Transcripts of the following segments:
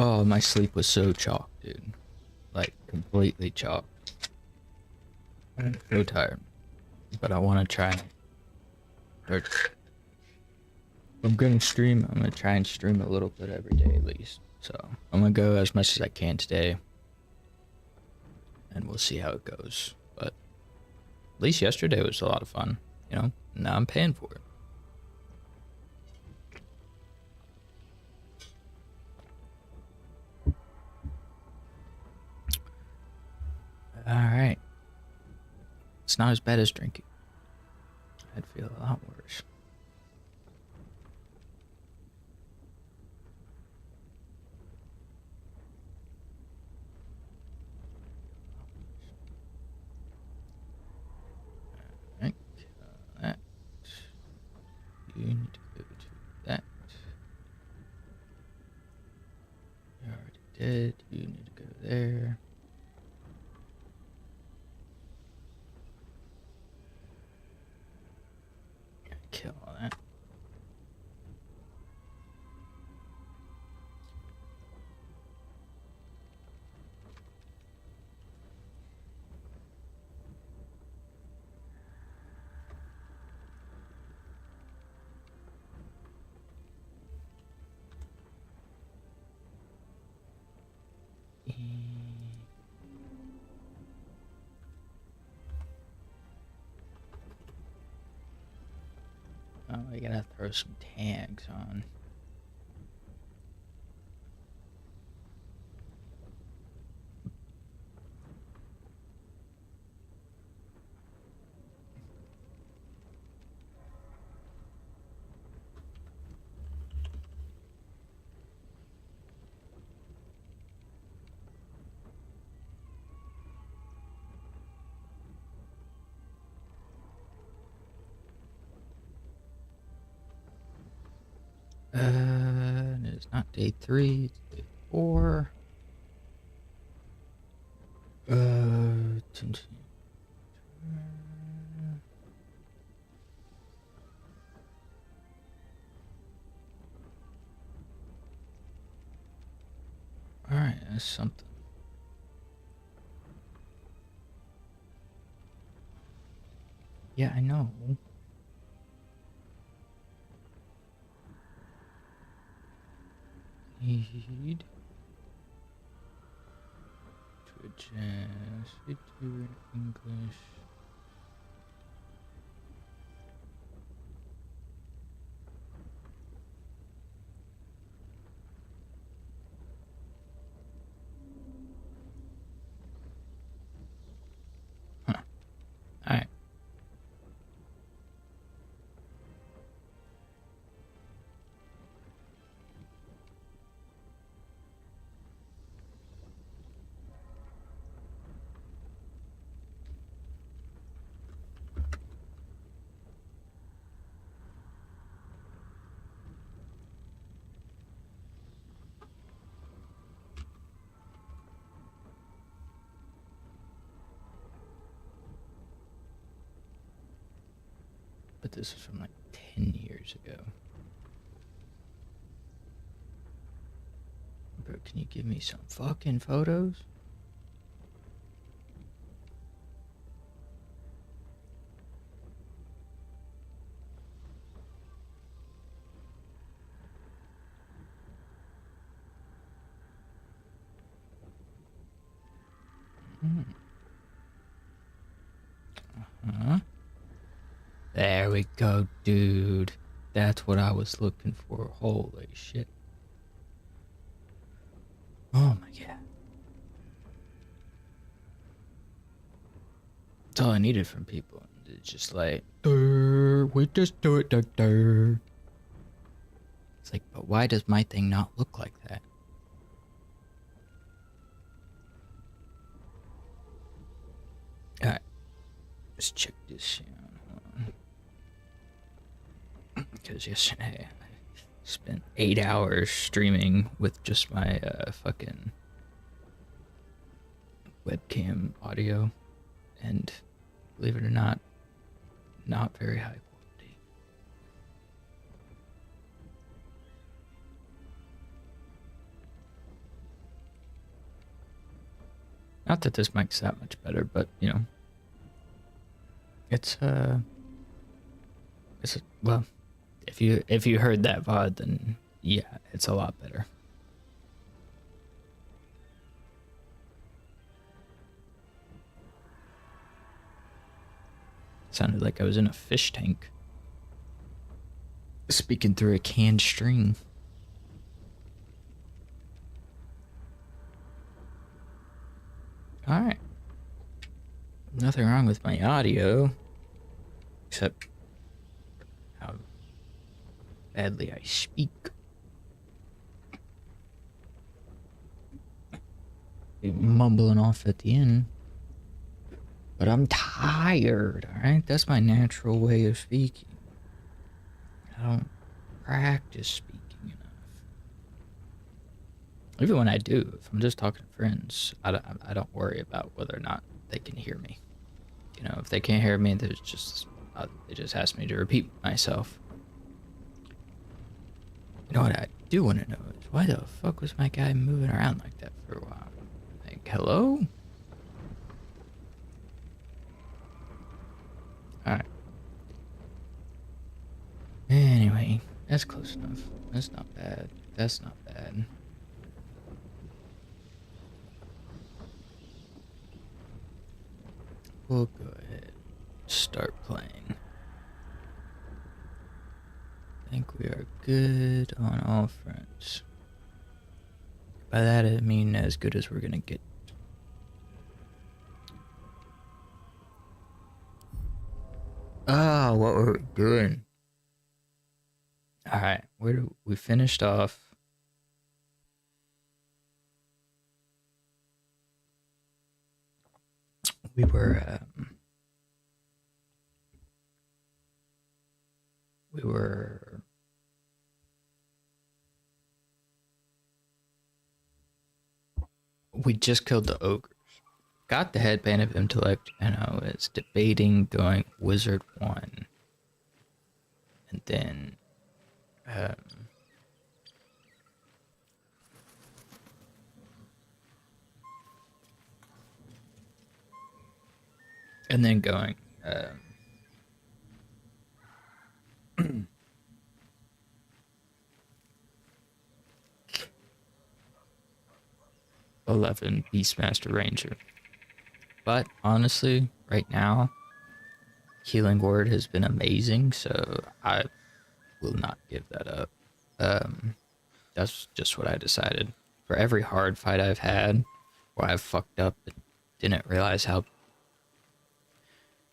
Oh, my sleep was so chalked, dude. Like, completely chalked. I'm so tired. But I want to try. Or, I'm gonna stream. I'm gonna try and stream a little bit every day at least. So, I'm gonna go as much as I can today. And we'll see how it goes. But at least yesterday was a lot of fun, you know? Now I'm paying for it. Alright. It's not as bad as drinking. I'd feel a lot worse. Alright. That. You need to go to that. You already did. You need to go there. Kill all that. Oh, I gotta throw some tags on. It's not day 3, it's day 4. Alright, that's something. Yeah, I know. Need to adjust it to English. Huh. Alright. But this is from like 10 years ago. Bro, can you give me some fucking photos? Uh-huh. There we go, dude. That's what I was looking for. Holy shit. Oh my god. That's all I needed from people. It's just like, we just do it, It's like, but why does my thing not look like that? Alright. Let's check this shit out. Because yesterday I spent 8 hours streaming with just my fucking webcam audio, and believe it or not very high quality. Not that this mic's that much better, but you know, it's well, if you heard that VOD, then yeah, it's a lot better. Sounded like I was in a fish tank, speaking through a canned string. All right, nothing wrong with my audio, except how badly I speak. Be mumbling off at the end. But I'm tired, alright? That's my natural way of speaking. I don't practice speaking enough. Even when I do, if I'm just talking to friends, I don't worry about whether or not they can hear me. You know, if they can't hear me, they just ask me to repeat myself. You know what I do want to know is why the fuck was my guy moving around like that for a while? Like, hello? Alright. Anyway, that's close enough. That's not bad. That's not bad. We'll go ahead. Start playing. I think we are good on all fronts. By that I mean as good as we're gonna get. Ah, what were we doing? Alright, where do we finished off? We we just killed the ogres. Got the headband of intellect, and I was debating going wizard 1. And then going 11 Beastmaster Ranger. But honestly, right now, Healing Word has been amazing, so I will not give that up. That's just what I decided. For every hard fight I've had where I've fucked up and didn't realize how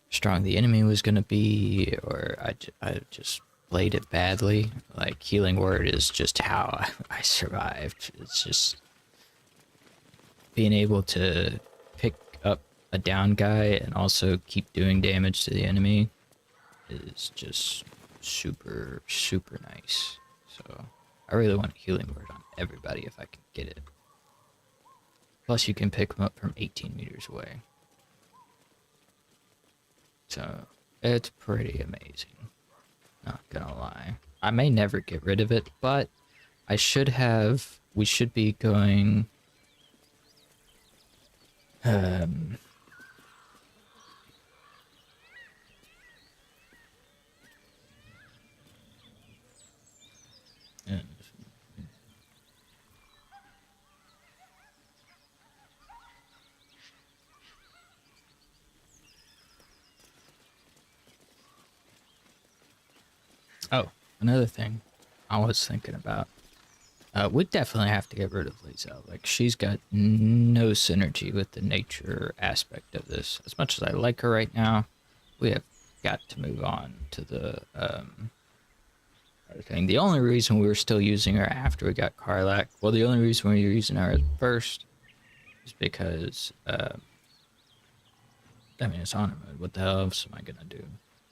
strong the enemy was going to be, or I just played it badly, like Healing Word is just how I survived. It's just being able to pick up a down guy and also keep doing damage to the enemy is just super, super nice. So I really want Healing Word on everybody if I can get it. Plus you can pick them up from 18 meters away. So it's pretty amazing. Not gonna lie. I may never get rid of it, but we should be going oh, another thing I was thinking about. We definitely have to get rid of Lizelle. Like, she's got no synergy with the nature aspect of this. As much as I like her right now, we have got to move on to the other thing. The only reason we were still using her after we got Karlach, well, the only reason we were using her at first is because, I mean, it's honor mode. What the hell else am I gonna do?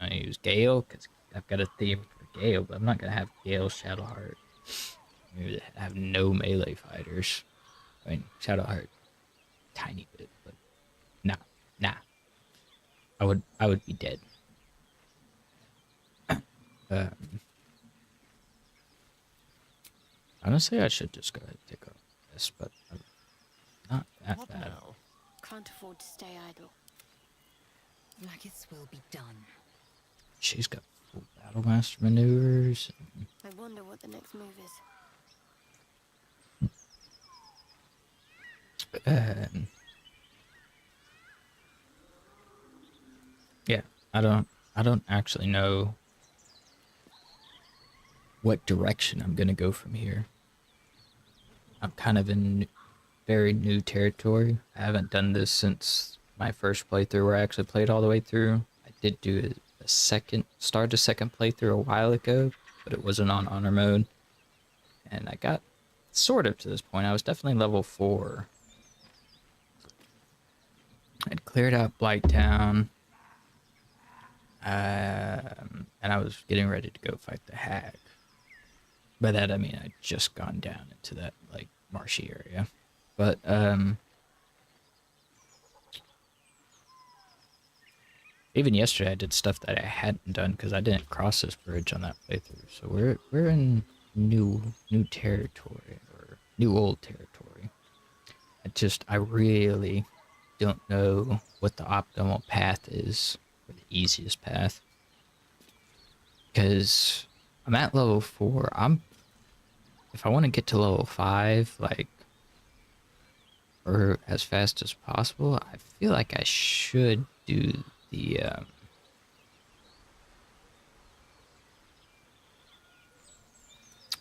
I use Gale, because I've got a theme for Gale, but I'm not gonna have Gale Shadowheart. Maybe have no melee fighters. I mean, Shadowheart, tiny bit, but nah. I would be dead. Honestly, I should just go ahead and take off this, but I'm not that bad. can't afford to stay idle. Like it will be done. She's got full battle master maneuvers. I wonder what the next move is. Yeah, I don't actually know what direction I'm gonna go from here. I'm kind of in very new territory. I haven't done this since my first playthrough where I actually played all the way through. I did do a second playthrough a while ago, but it wasn't on honor mode. And I got sort of to this point. I was definitely level 4. I'd cleared out Blighttown. And I was getting ready to go fight the hag. By that I mean I'd just gone down into that like marshy area. But even yesterday I did stuff that I hadn't done because I didn't cross this bridge on that playthrough. So we're in new territory, or new old territory. I really don't know what the optimal path is, or the easiest path. Because I'm at level 4. If I want to get to level 5, like, or as fast as possible, I feel like I should do the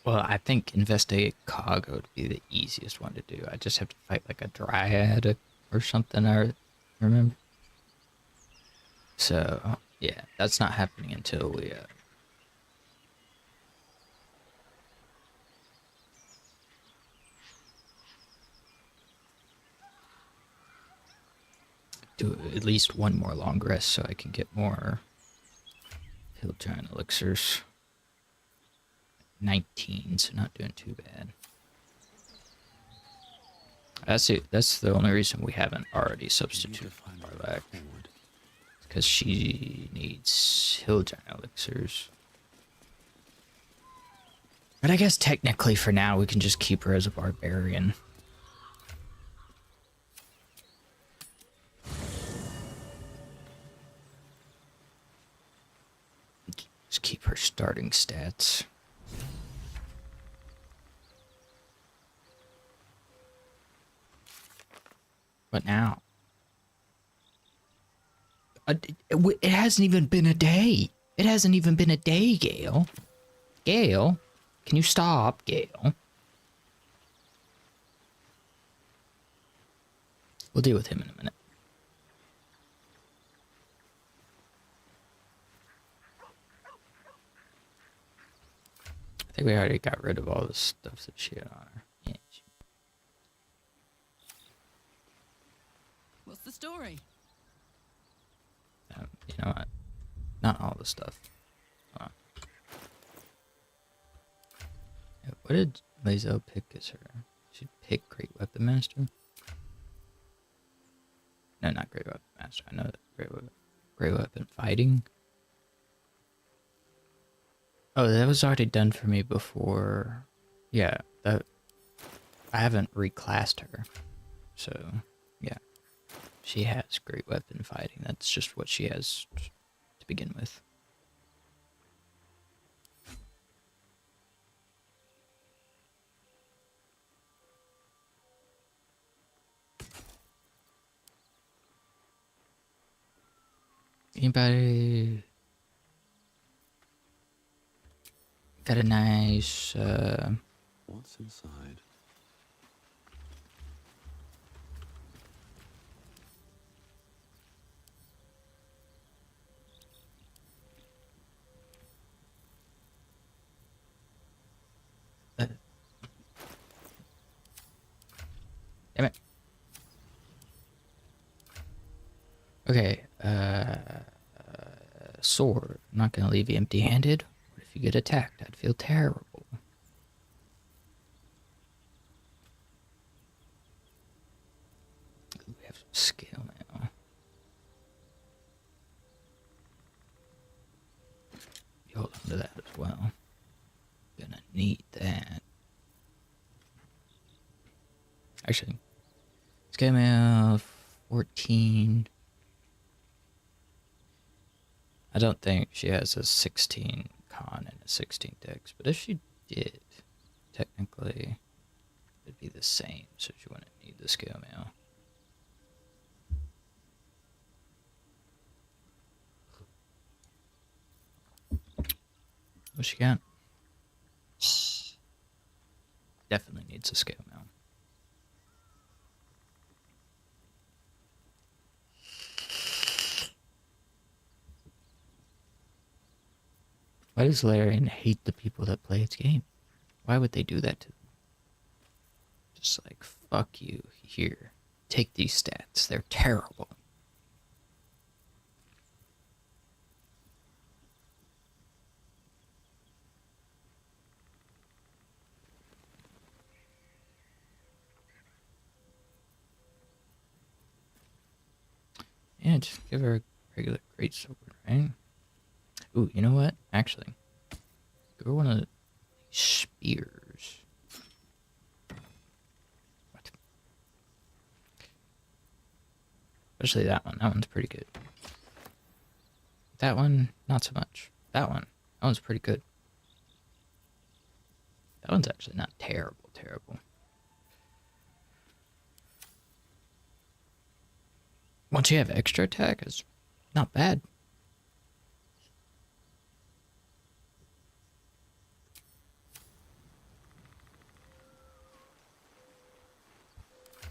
well, I think investigate Cog would be the easiest one to do. I just have to fight like a dryad or something, I remember. So yeah, that's not happening until we do at least one more long rest so I can get more hill giant elixirs. 19, so not doing too bad. That's it. That's the only reason we haven't already substituted Barlack. Because she needs hill giant elixirs. But I guess technically for now we can just keep her as a barbarian. Just keep her starting stats. But now, it hasn't even been a day. It hasn't even been a day, Gale. Gale, can you stop, Gale? We'll deal with him in a minute. I think we already got rid of all the stuff that she had on her. Yeah. What's the story? You know what? Not all the stuff. What did Lazo pick as her? She'd pick Great Weapon Master? No, not Great Weapon Master. I know that Great Weapon Fighting. Oh, that was already done for me before. Yeah, that I haven't reclassed her. So, yeah. She has Great Weapon Fighting. That's just what she has to begin with. Anybody got a nice What's inside? damn it. Okay, sword. I'm not gonna leave you empty-handed. What if you get attacked? I'd feel terrible. Ooh, we have some skill now. You hold on to that as well. Gonna need that. Actually, scale mail 14. I don't think she has a 16 con and a 16 dex, but if she did, technically, it'd be the same, so she wouldn't need the scale mail. What she got? Definitely needs a scale mail. Why does Larian hate the people that play its game? Why would they do that to them? Just like, fuck you, here. Take these stats. They're terrible. Yeah, just give her a regular greatsword, right? Ooh, you know what? Actually, give her one of the spears. What? Especially that one. That one's pretty good. That one, not so much. That one's pretty good. That one's actually not terrible, terrible. Once you have extra attack, it's not bad.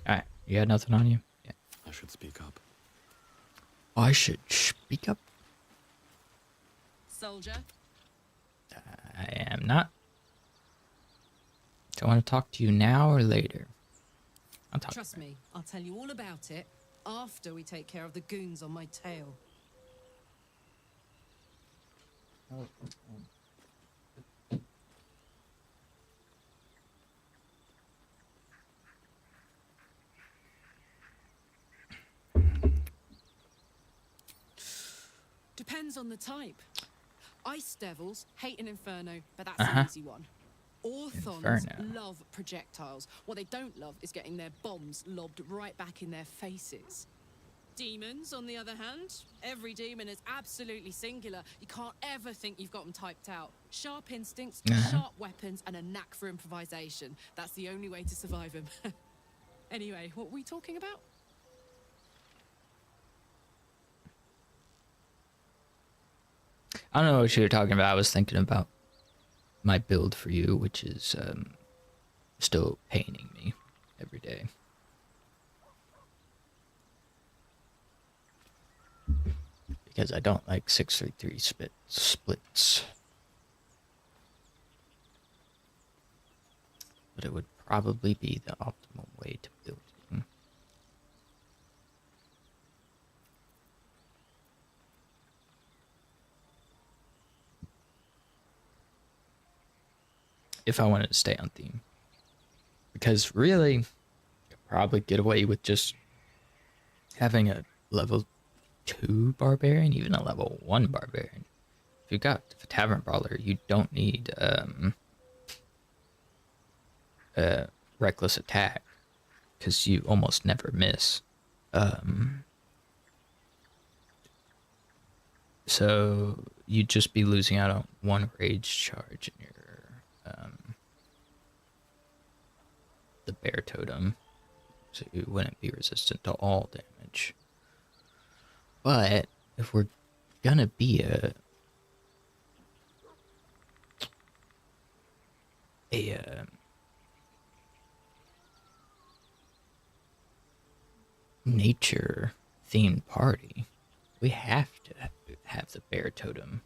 Alright, you got nothing on you? Yeah. I should speak up. I should speak up. Soldier. I am not. Do I want to talk to you now or later? I'll talk. Trust me, I'll tell you all about it after we take care of the goons on my tail. Depends on the type. Ice devils hate an inferno, but that's an easy one. Orthons Inferno. love projectiles. What they don't love is getting their bombs lobbed right back in their faces. Demons, on the other hand, every demon is absolutely singular. You can't ever think you've got them typed out. Sharp instincts, sharp weapons, and a knack for improvisation. That's the only way to survive them. Anyway, what were we talking about? I don't know what you were talking about. I was thinking about my build for you, which is still paining me every day. Because I don't like 633 splits. But it would probably be the optimal way to build them. If I wanted to stay on theme. Because really, you could probably get away with just having a level 2 barbarian, even a level 1 barbarian. If you got a tavern brawler, you don't need reckless attack, because you almost never miss. So you'd just be losing out on 1 rage charge in your the bear totem, so you wouldn't be resistant to all damage. But if we're gonna be a nature themed party, we have to have the bear totem.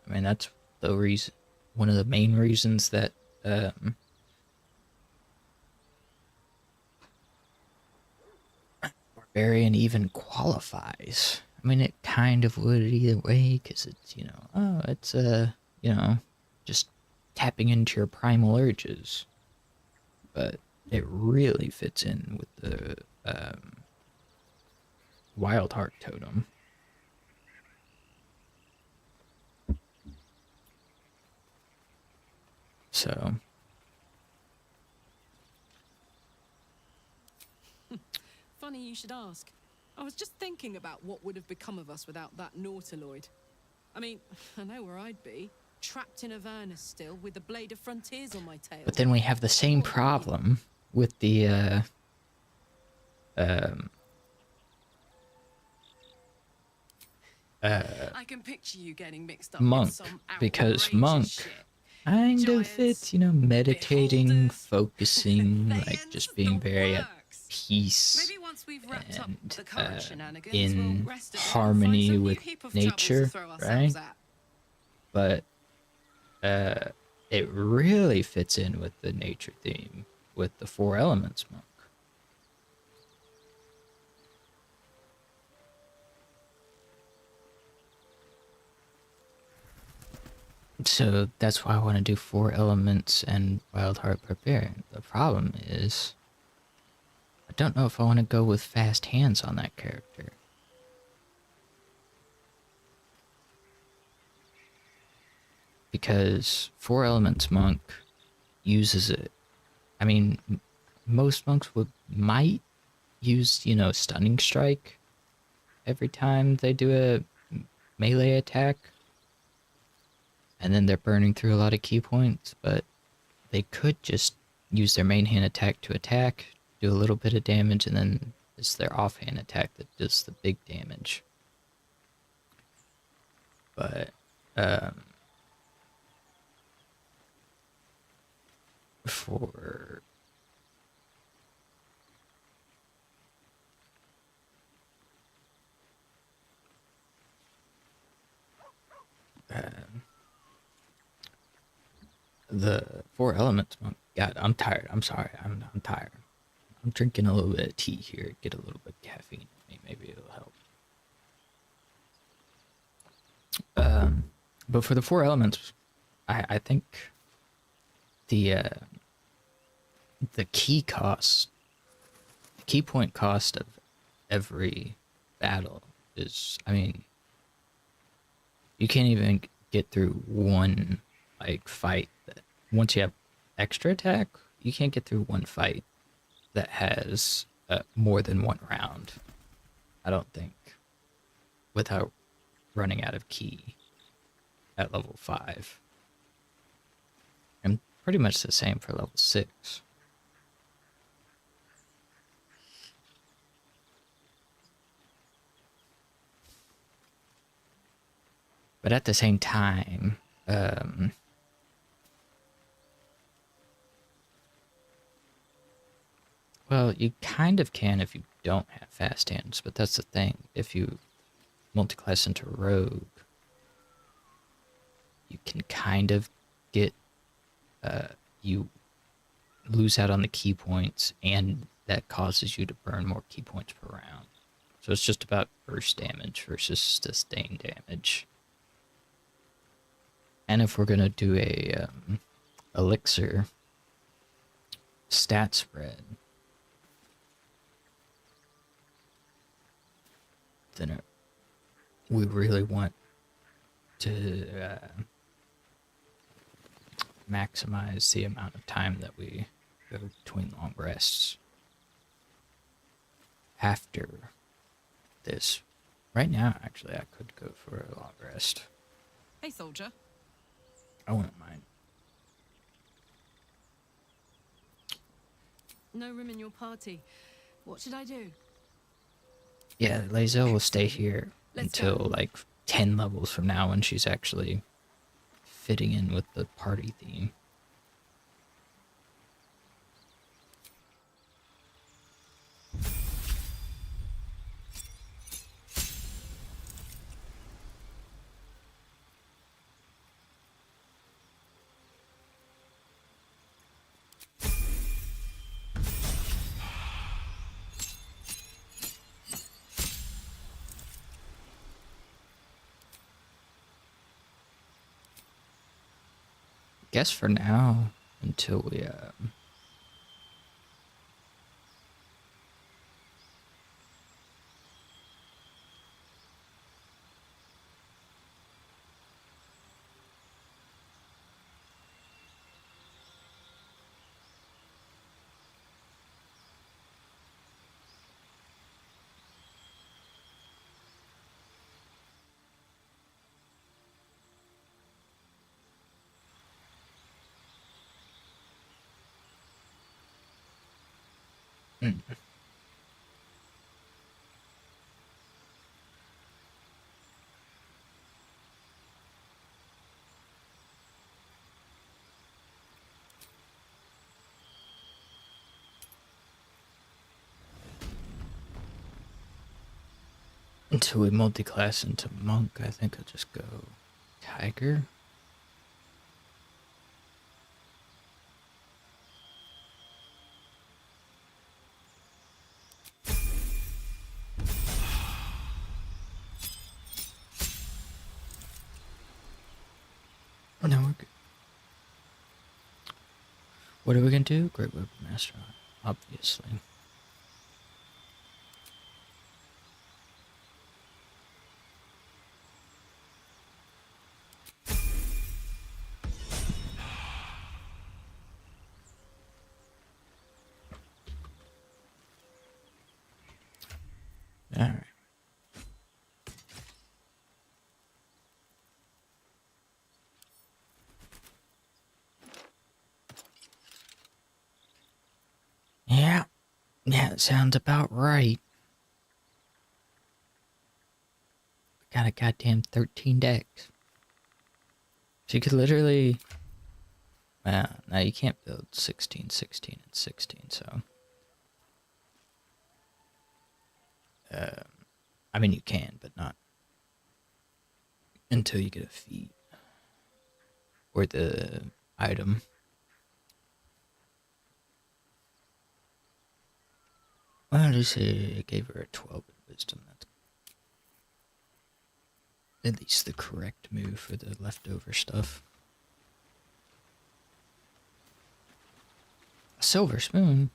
I mean, that's the reason, one of the main reasons that barbarian even qualifies. I mean, it kind of would either way, because it's, it's just tapping into your primal urges. But it really fits in with the wild heart totem. So Funny you should ask. I was just thinking about what would have become of us without that Nautiloid. I mean, I know where I'd be. Trapped in Avernus still, with the Blade of Frontiers on my tail. But then we have the same What about you? problem with the I can picture you getting mixed up monk, with some because outrageous monk shit. kind of fits, you know, meditating, beholders, focusing, like Thayans, just being the very at works. peace Maybe once we've wrapped up and the current shenanigans, we'll in rest a bit and find harmony some new with heap of troubles to nature, throw right? ourselves at. But it really fits in with the nature theme with the Four Elements monk. So that's why I want to do Four Elements and Wild Heart Barbarian. The problem is, I don't know if I want to go with fast hands on that character. Because Four Elements monk uses it. I mean, most monks might use, you know, Stunning Strike every time they do a melee attack. And then they're burning through a lot of key points, but they could just use their main hand attack to attack, do a little bit of damage, and then it's their offhand attack that does the big damage. But for the Four Elements monk, God, I'm tired. I'm sorry. I'm tired. I'm drinking a little bit of tea here. Get a little bit of caffeine in me. Maybe it'll help. But for the Four Elements, I think the key cost, the key point cost of every battle is, I mean, you can't even get through one like fight that, once you have extra attack, you can't get through one fight that has more than one round, I don't think, without running out of key at level 5. And pretty much the same for level 6. But at the same time, well, you kind of can if you don't have fast hands, but that's the thing. If you multiclass into rogue, you can kind of get, you lose out on the key points, and that causes you to burn more key points per round. So it's just about burst damage versus sustained damage. And if we're gonna do a elixir stat spread, then we really want to maximize the amount of time that we go between long rests after this. Right now, actually, I could go for a long rest. Hey, soldier. I wouldn't mind. No room in your party. What should I do? Yeah, Lae'zel will stay here Let's until go. like 10 levels from now when she's actually fitting in with the party theme. Guess for now, until we Until we multi-class into monk, I think I'll just go tiger. No, we're good. What are we gonna do? Great Weapon Master, obviously. All right. Yeah, it sounds about right. Got a goddamn 13 decks. So you could literally... now you can't build 16, 16, and 16, so... I mean, you can, but not until you get a feat. Or the item. Well, I'll just say I gave her a 12 in wisdom. That's at least the correct move for the leftover stuff. A silver spoon?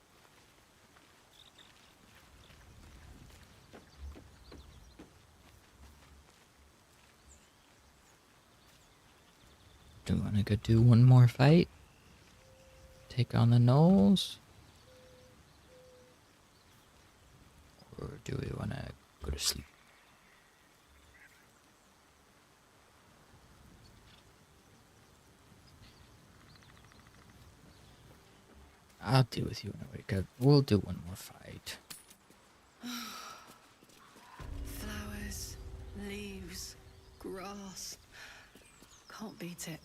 Do you want to go do one more fight? Take on the gnolls? Or do we want to go to sleep? I'll deal with you when I wake up. We'll do one more fight. Flowers, leaves, grass. Can't beat it.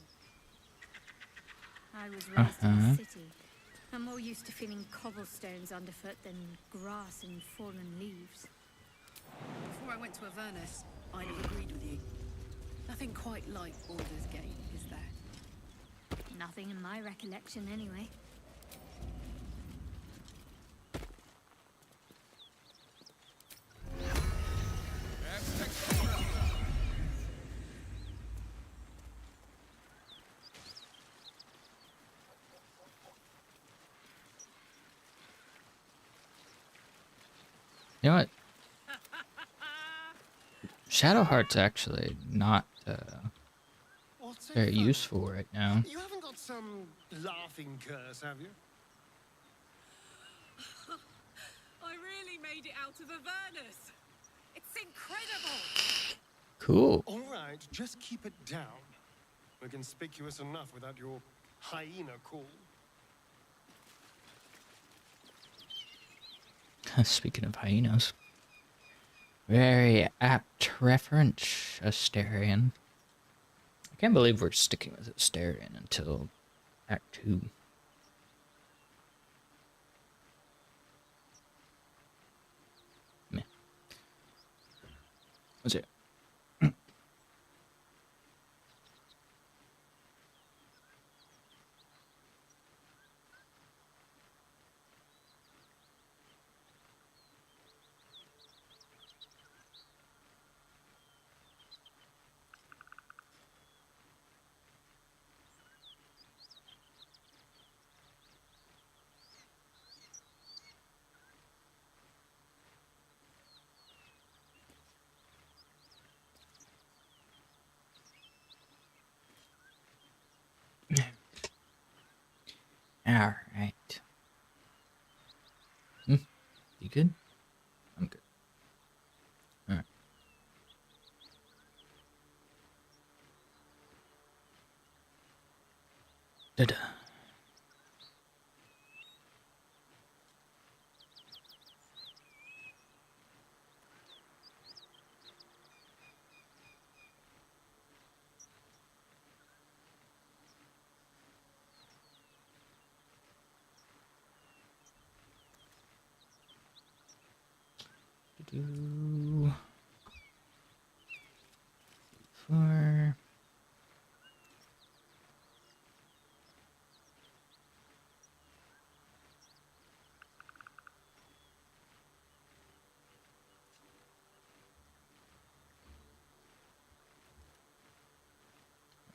I was raised in the city. I'm more used to feeling cobblestones underfoot than grass and fallen leaves. Before I went to Avernus, I'd have agreed with you. Nothing quite like Baldur's Gate, is there? Nothing in my recollection, anyway. You know what? Shadowheart's actually not very useful right now. You haven't got some laughing curse, have you? I really made it out of Avernus. It's incredible. Cool. All right, just keep it down. We're conspicuous enough without your hyena call. Speaking of hyenas. Very apt reference, Asterion. I can't believe we're sticking with Asterion until Act 2. Meh. What's it? All right. You good? I'm good. All right. Da-da. do 4.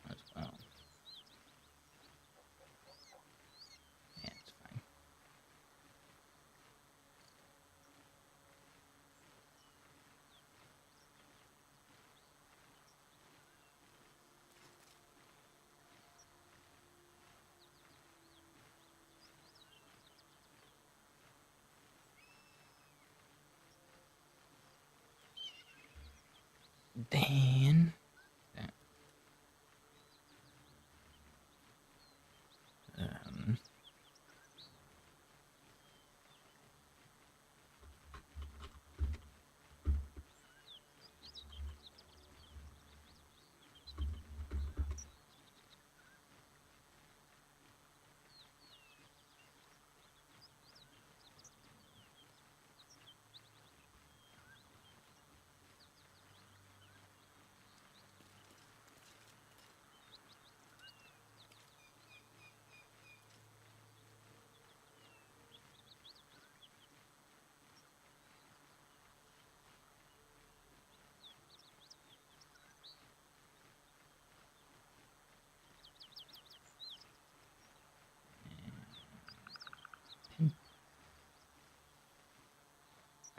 As well. Yeah, it's fine. Then, um,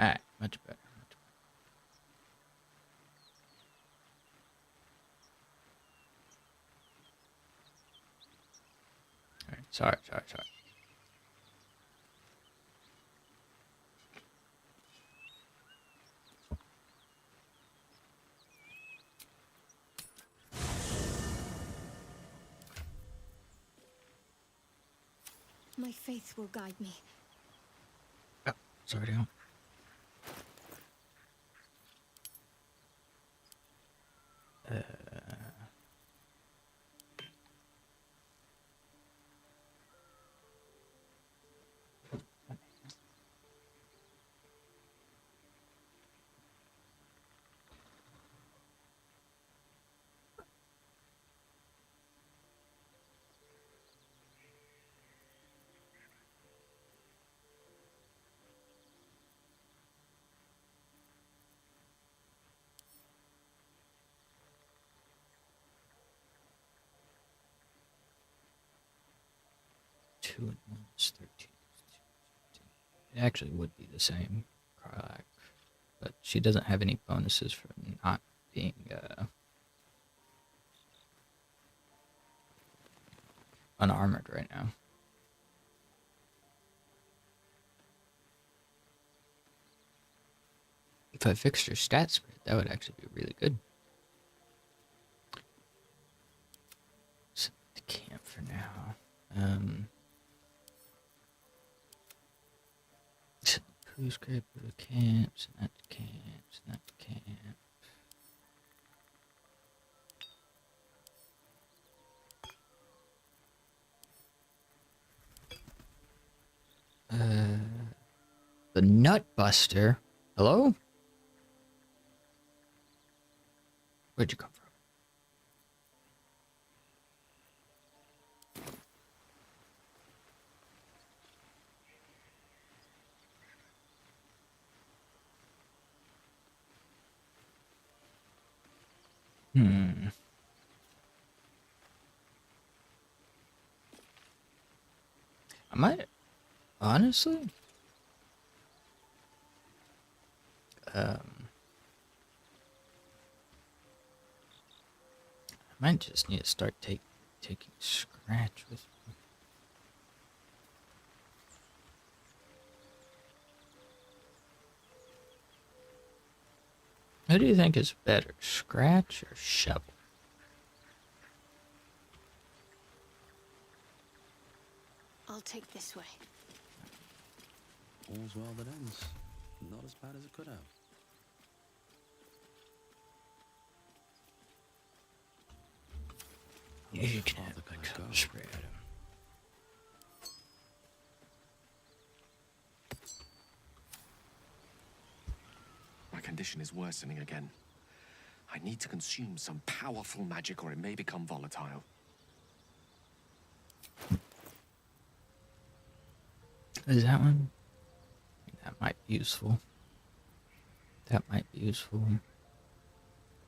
alright, much better. Much better. Alright, sorry. My faith will guide me. Oh, sorry, Dale. Two and 1 is 13. It actually would be the same, Karlak, but she doesn't have any bonuses for not being unarmored right now. If I fixed her stat spread, that would actually be really good. Set the camp for now. Set the poo scraper to camps, and that to camps, and that to camp. The Nut Buster. Hello? Where'd you come from? I might, honestly, I might just need to start taking Scratch with me. Who do you think is better, Scratch or Shovel? I'll take this way. All's well that ends. Not as bad as it could have. You can How have the my guys cover go. spray at him. condition is worsening again. I need to consume some powerful magic or it may become volatile. Is that one? That might be useful. That might be useful.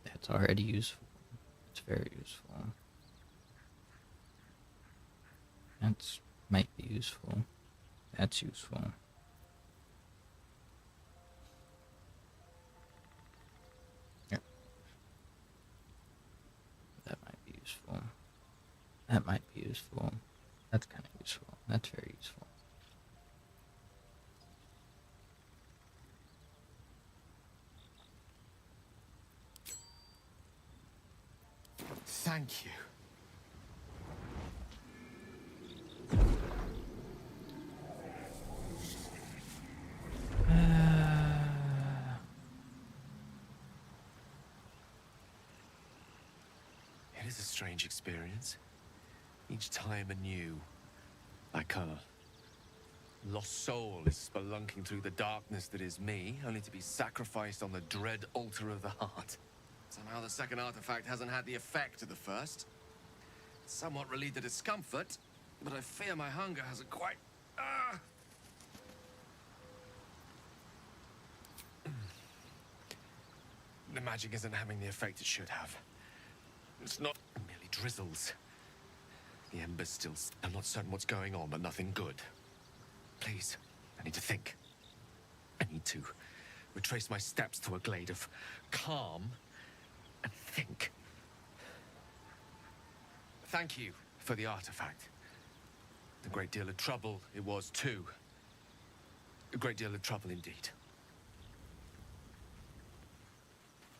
That's already useful. It's very useful. That's might be useful. That's useful. Yep. That might be useful. That might be useful. That's kind of useful. That's very useful. Thank you. It is a strange experience. Each time anew. Like a lost soul is spelunking through the darkness that is me, only to be sacrificed on the dread altar of the heart. Somehow the second artifact hasn't had the effect of the first. It's somewhat relieved the discomfort, but I fear my hunger hasn't quite... The magic isn't having the effect it should have. It's not... It merely drizzles. The embers still... I'm not certain what's going on, but nothing good. Please, I need to think. I need to retrace my steps to a glade of calm and think. Thank you for the artifact. A great deal of trouble it was too. A great deal of trouble indeed.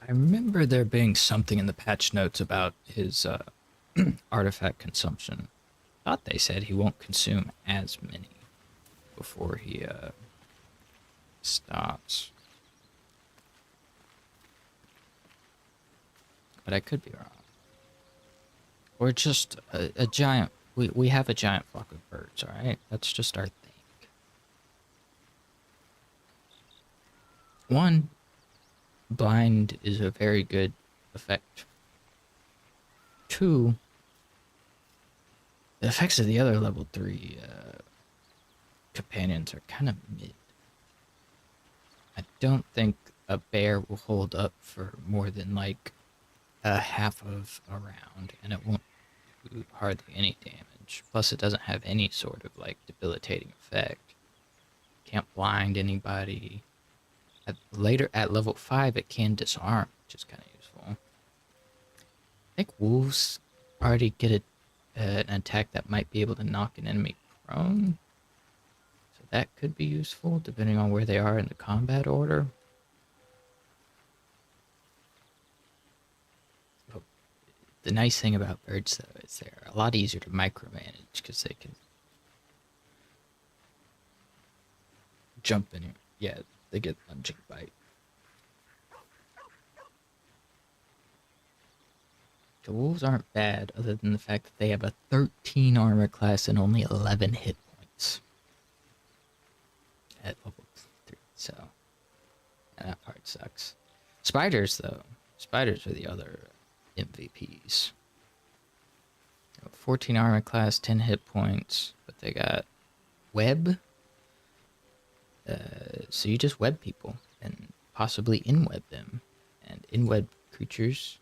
I remember there being something in the patch notes about his artifact consumption. I thought they said he won't consume as many before he stops. But I could be wrong. Or just a giant... We have a giant flock of birds, alright? That's just our thing. One, blind is a very good effect. Two, the effects of the other level 3 companions are kind of mid. I don't think a bear will hold up for more than like a half of a round, and it won't do hardly any damage. Plus, it doesn't have any sort of like debilitating effect. Can't blind anybody. Later at level 5, it can disarm, which is kind of useful. I think wolves already get an attack that might be able to knock an enemy prone. So that could be useful, depending on where they are in the combat order. But the nice thing about birds, though, is they're a lot easier to micromanage, because they can jump in here. Yeah, they get lunging bite. The wolves aren't bad, other than the fact that they have a 13 armor class and only 11 hit points at level 3, so and that part sucks. Spiders, though. Spiders are the other MVPs. 14 armor class, 10 hit points, but they got web. So you just web people and possibly in-web them. And in-web creatures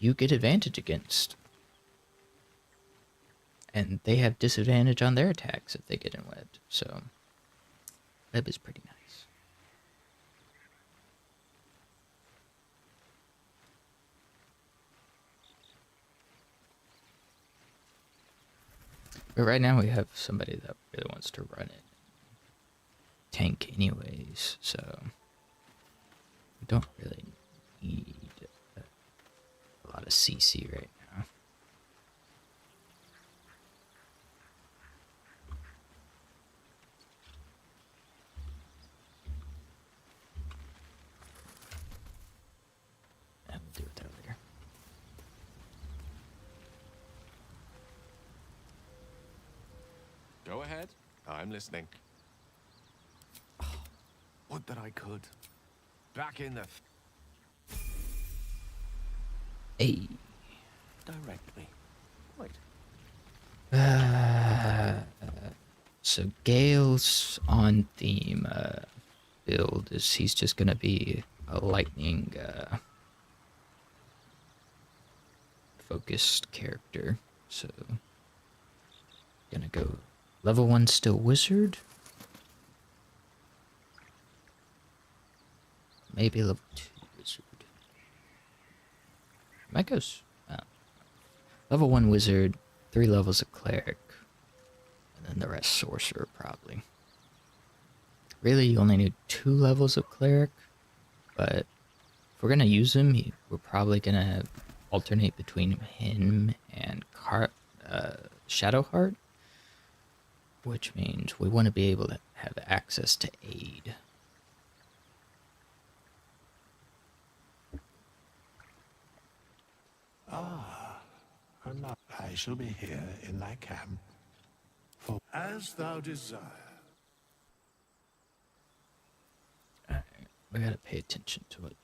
you get advantage against. And they have disadvantage on their attacks if they get in-webbed. So web is pretty nice. But right now we have somebody that really wants to run it. Tank anyways, so we don't really need a lot of CC right now. And we'll do it later. Go ahead. I'm listening. Would that I could. back in the... Hey. Direct me. Right. So Gale's on theme build is he's just gonna be a lightning focused character. So gonna go level 1 still wizard. Maybe level 2 wizard. Might go level 1 wizard, 3 levels of cleric, and then the rest sorcerer probably. Really, you only need 2 levels of cleric, but if we're gonna use him, we're probably gonna alternate between him and Shadowheart, which means we want to be able to have access to aid. I shall be here in thy camp, for as thou desire. Alright, we gotta pay attention to it.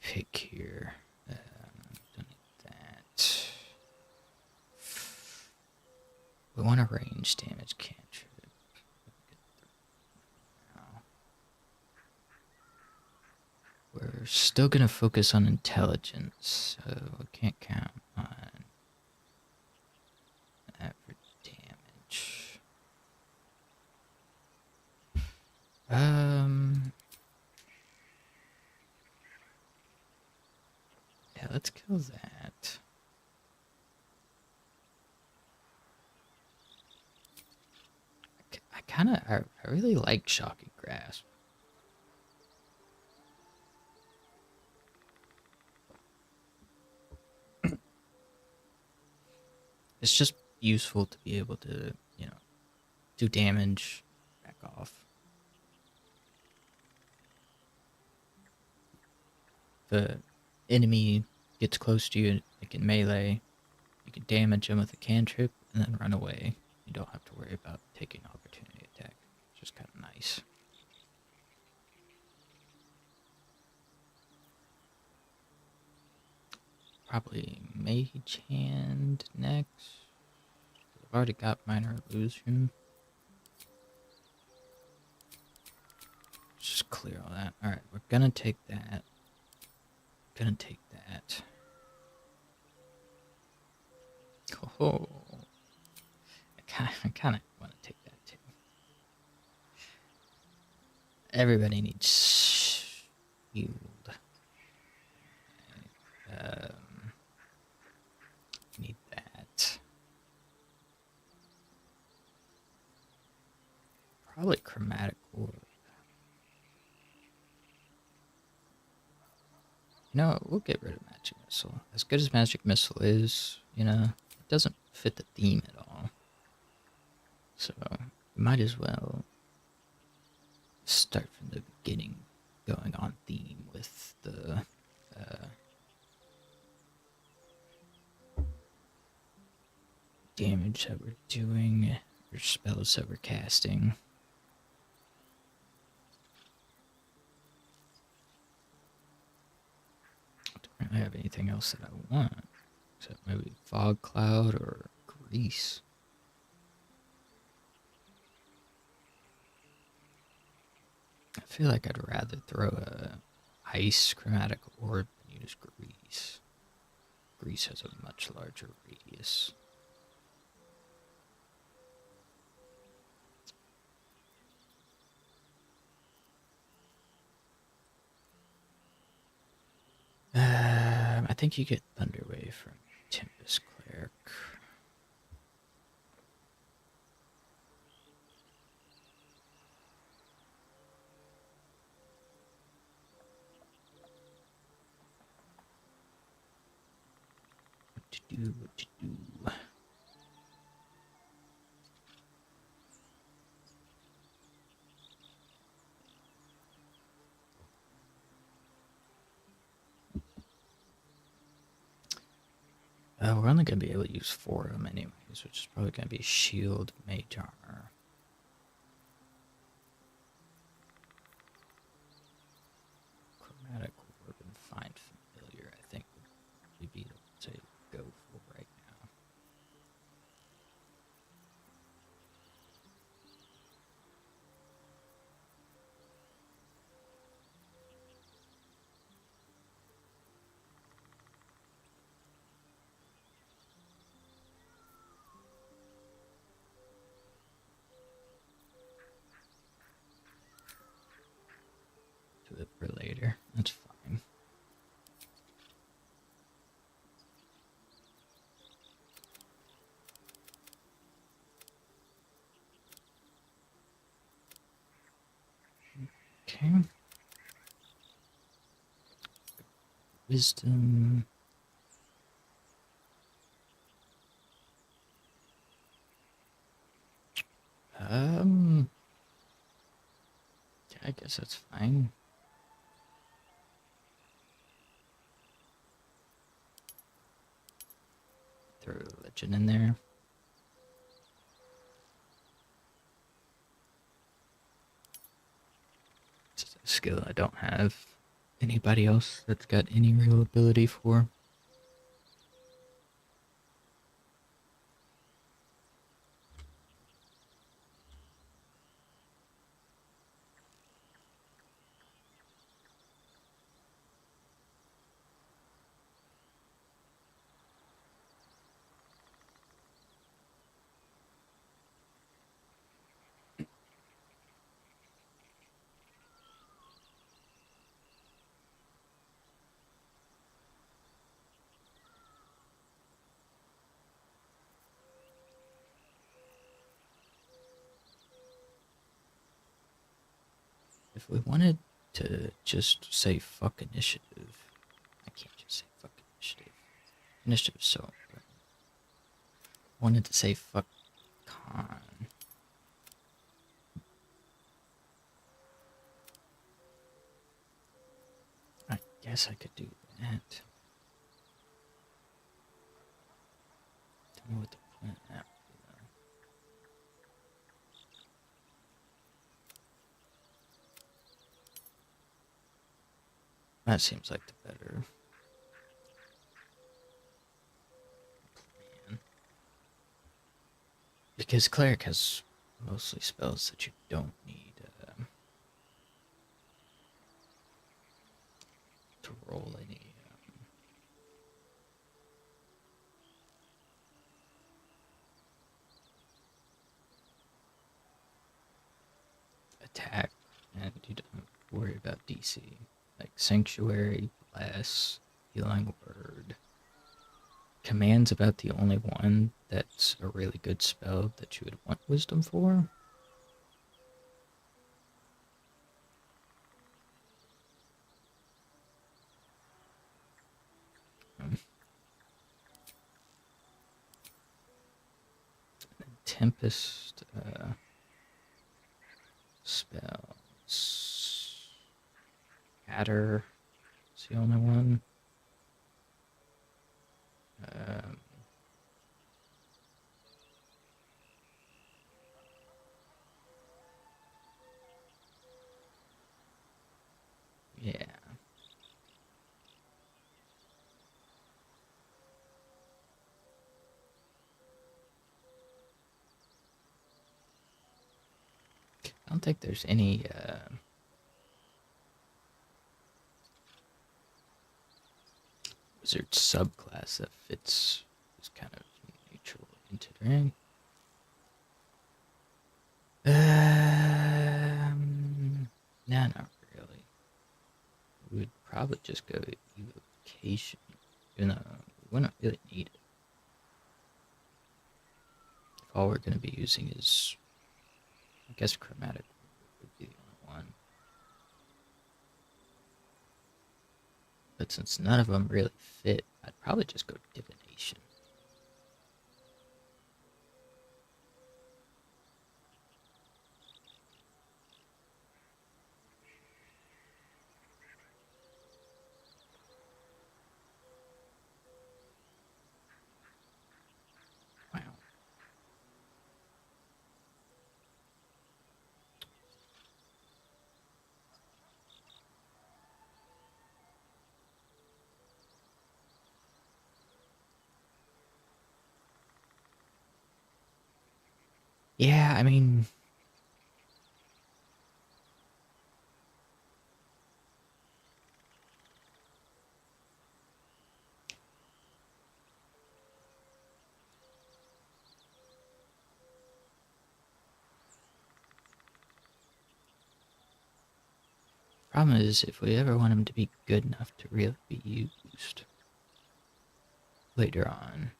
Pick here. Don't need that. We want a range damage cantrip. We're still gonna focus on intelligence, so we can't count on that for damage. Yeah, let's kill that. I really like Shocking Grasp. It's just useful to be able to, you know, do damage, back off. The enemy gets close to you, it can melee. You can damage them with a cantrip and then run away. You don't have to worry about taking opportunity attack. It's just kind of nice. Probably Mage Hand next. I've already got Minor Illusion. Just clear all that. Alright, we're gonna take that. Gonna take that. Oh, I kind of want to take that too. Everybody needs shield. Need that. Probably chromatic orb. You know, we'll get rid of magic missile. As good as magic missile is, you know, it doesn't fit the theme at all. So, we might as well start from the beginning, going on theme with the damage that we're doing, or spells that we're casting. Don't really have anything else that I want, except maybe Fog Cloud or Grease. I feel like I'd rather throw a ice chromatic orb than use Grease. Grease has a much larger radius. I think you get Thunderwave from Tempest Cleric. What to do, what to do. We're only going to be able to use 4 of them anyways, which is probably going to be shield, mage armor. Chromatic orb and find familiar, I think would be the to go for right now. Do it for later. That's fine. Okay. Wisdom. Yeah, I guess that's fine. Throw religion in there. It's a skill I don't have anybody else that's got any real ability for. If we wanted to just say fuck initiative, I can't just say fuck initiative. Initiative is so important. I wanted to say fuck con. I guess I could do that. Don't know what the point of that would be, though. That seems like the better plan. Because cleric has mostly spells that you don't need to roll any attack, and you don't worry about DC. Like Sanctuary, Bless, Healing Word. Command's about the only one that's a really good spell that you would want Wisdom for. Tempest spells. Adder is the only one. Yeah. I don't think there's any wizard subclass that fits this kind of neutral entering. Nah, not really. We would probably just go evocation, even though we wouldn't really need it. If all we're going to be using is, I guess, chromatic would be the only one. But since none of them really fit, I'd probably just go divination. Yeah, I mean, problem is if we ever want him to be good enough to really be used later on,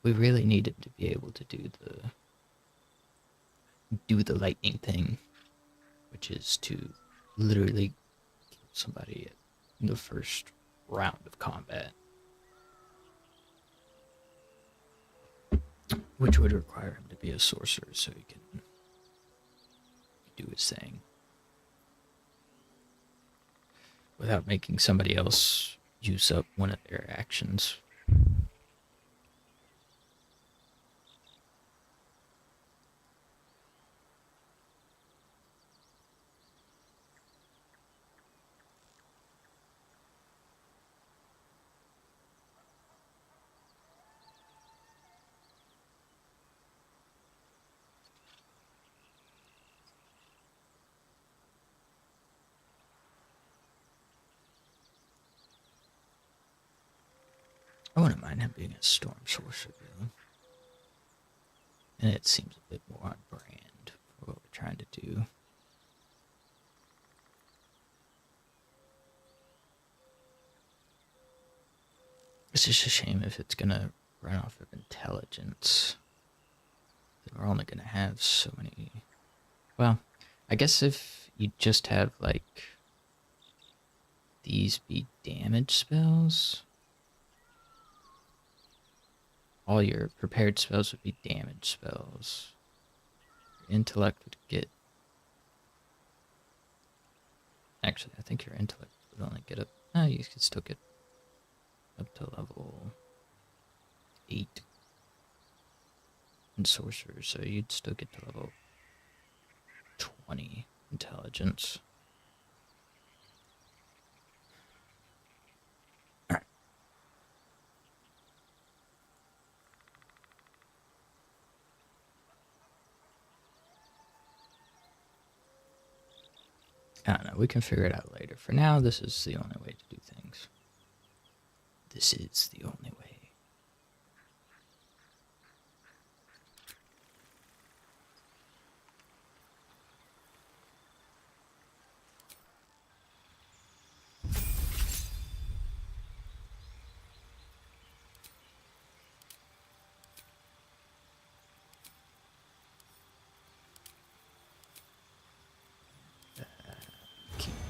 we really need him to be able to do the lightning thing, which is to literally kill somebody in the first round of combat, which would require him to be a sorcerer so he can do his thing without making somebody else use up one of their actions. I wouldn't mind him being a storm sorcerer, really. And it seems a bit more on brand for what we're trying to do. It's just a shame if it's gonna run off of intelligence. Then we're only gonna have so many. Well, I guess if you just have, like, these be damage spells, all your prepared spells would be damage spells. Your intellect would get. Actually, I think your intellect would only get up. No, you could still get up to level 8 in sorcerer, so you'd still get to level 20 intelligence. Alright. I don't know, we can figure it out later. For now, this is the only way to do things. This is the only way.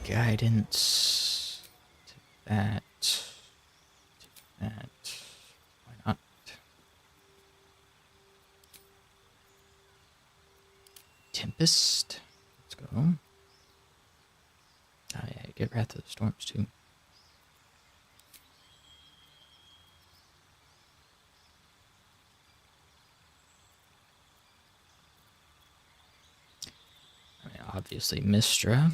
Guidance to that, to that. Why not? Tempest. Let's go. Oh yeah, get Wrath of the Storms too. I mean, obviously Mistra.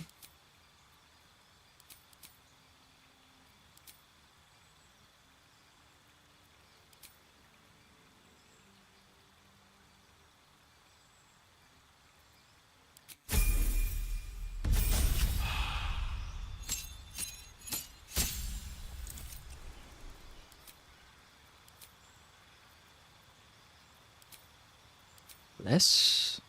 Less.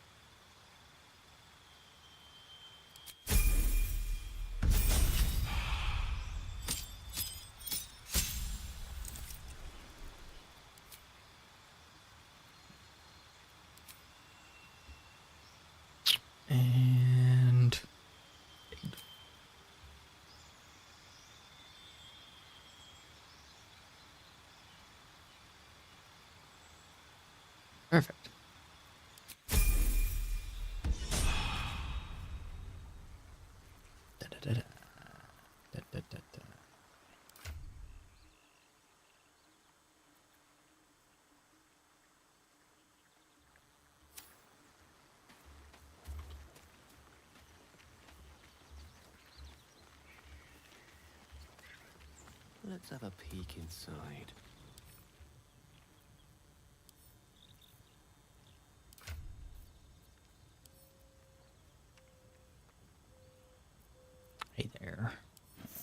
And perfect. Da, da, da, da. Da, da, da, da. Let's have a peek inside. here.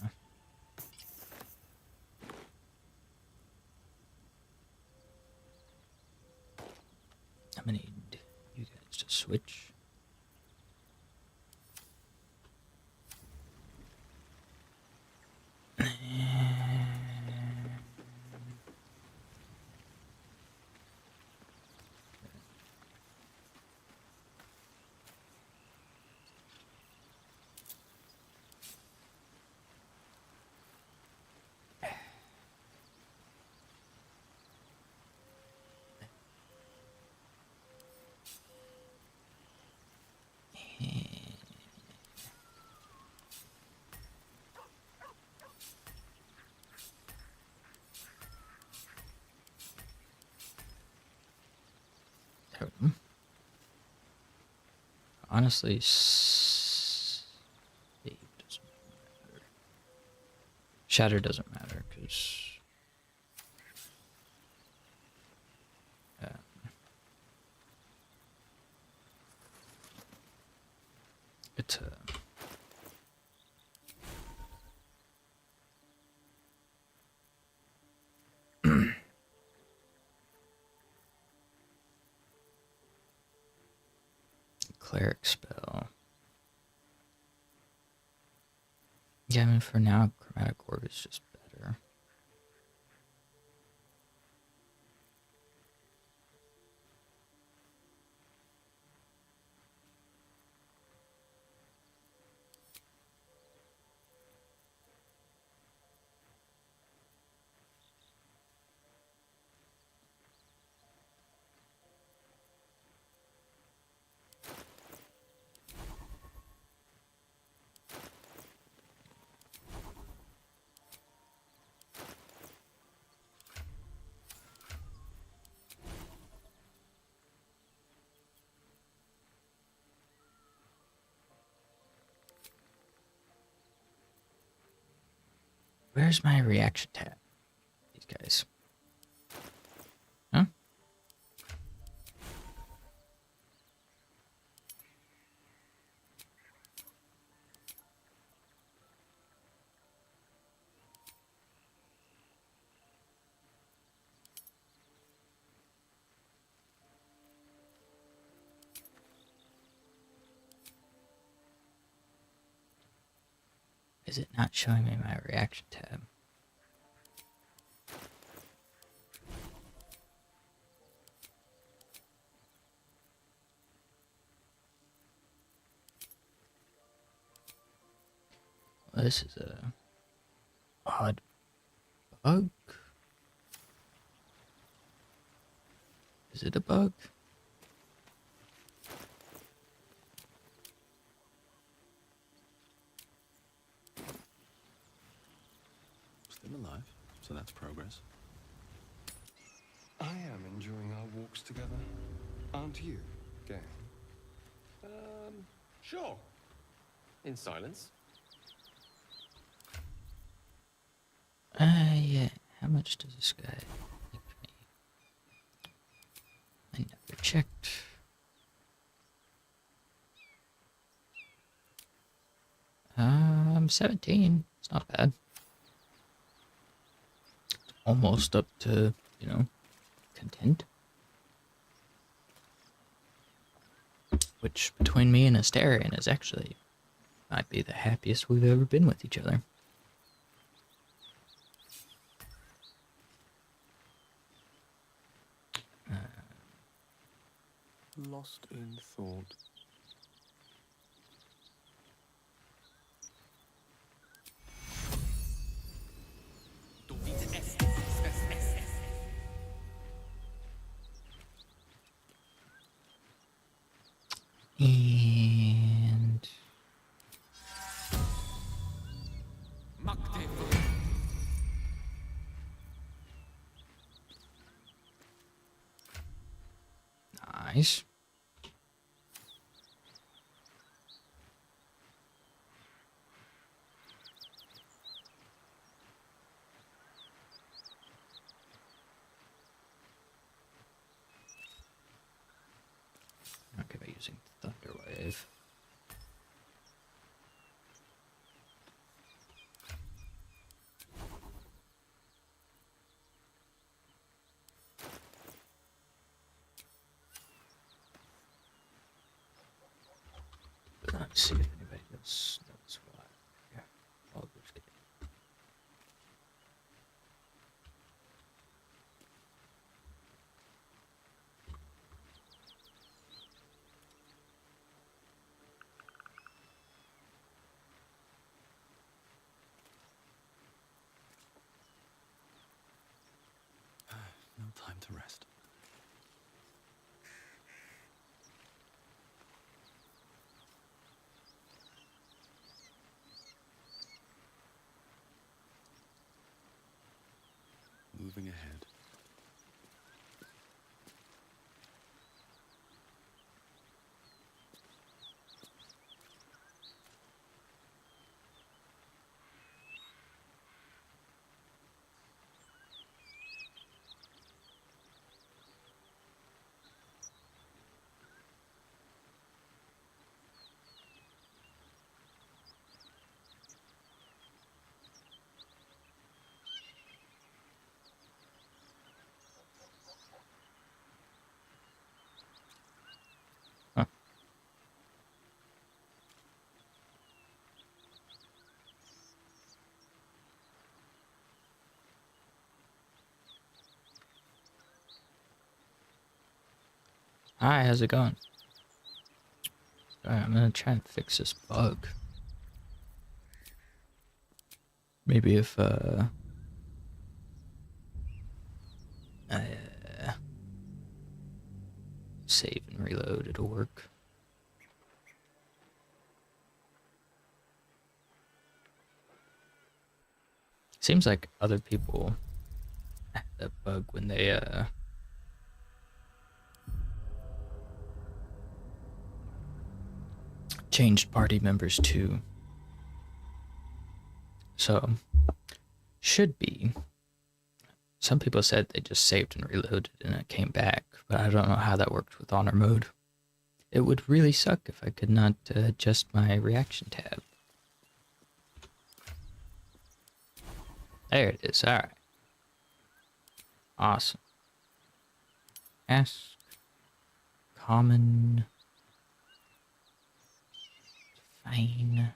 Yeah. I'm gonna need you guys to switch. Honestly, save doesn't matter. Shatter doesn't matter because it's a cleric spell. Yeah, I mean, for now, Chromatic Orb is just better. Where's my reaction tab? These guys. Huh? Is it not showing me my reaction tab? Well, this is a odd bug. Is it a bug? Still alive, so that's progress. I am enjoying our walks together. Aren't you, gang? Sure. In silence. Yeah. How much does this guy make me? I never checked. I'm 17. It's not bad. It's almost up to, content. Which, between me and Asterion, is actually might be the happiest we've ever been with each other. Lost in thought. And nice. Okay, by using Thunder Wave. trying to see if anybody else knows why. Yeah, all those kids. No time to rest. Moving ahead. Huh. Hi, how's it going? Alright, I'm gonna try and fix this bug. Maybe if I save and reload, it'll work. Seems like other people have that bug when they changed party members too. So should be. Some people said they just saved and reloaded and it came back, but I don't know how that worked with honor mode. It would really suck if I could not adjust my reaction tab. There it is. All right. Awesome. Ask. Common. Fine.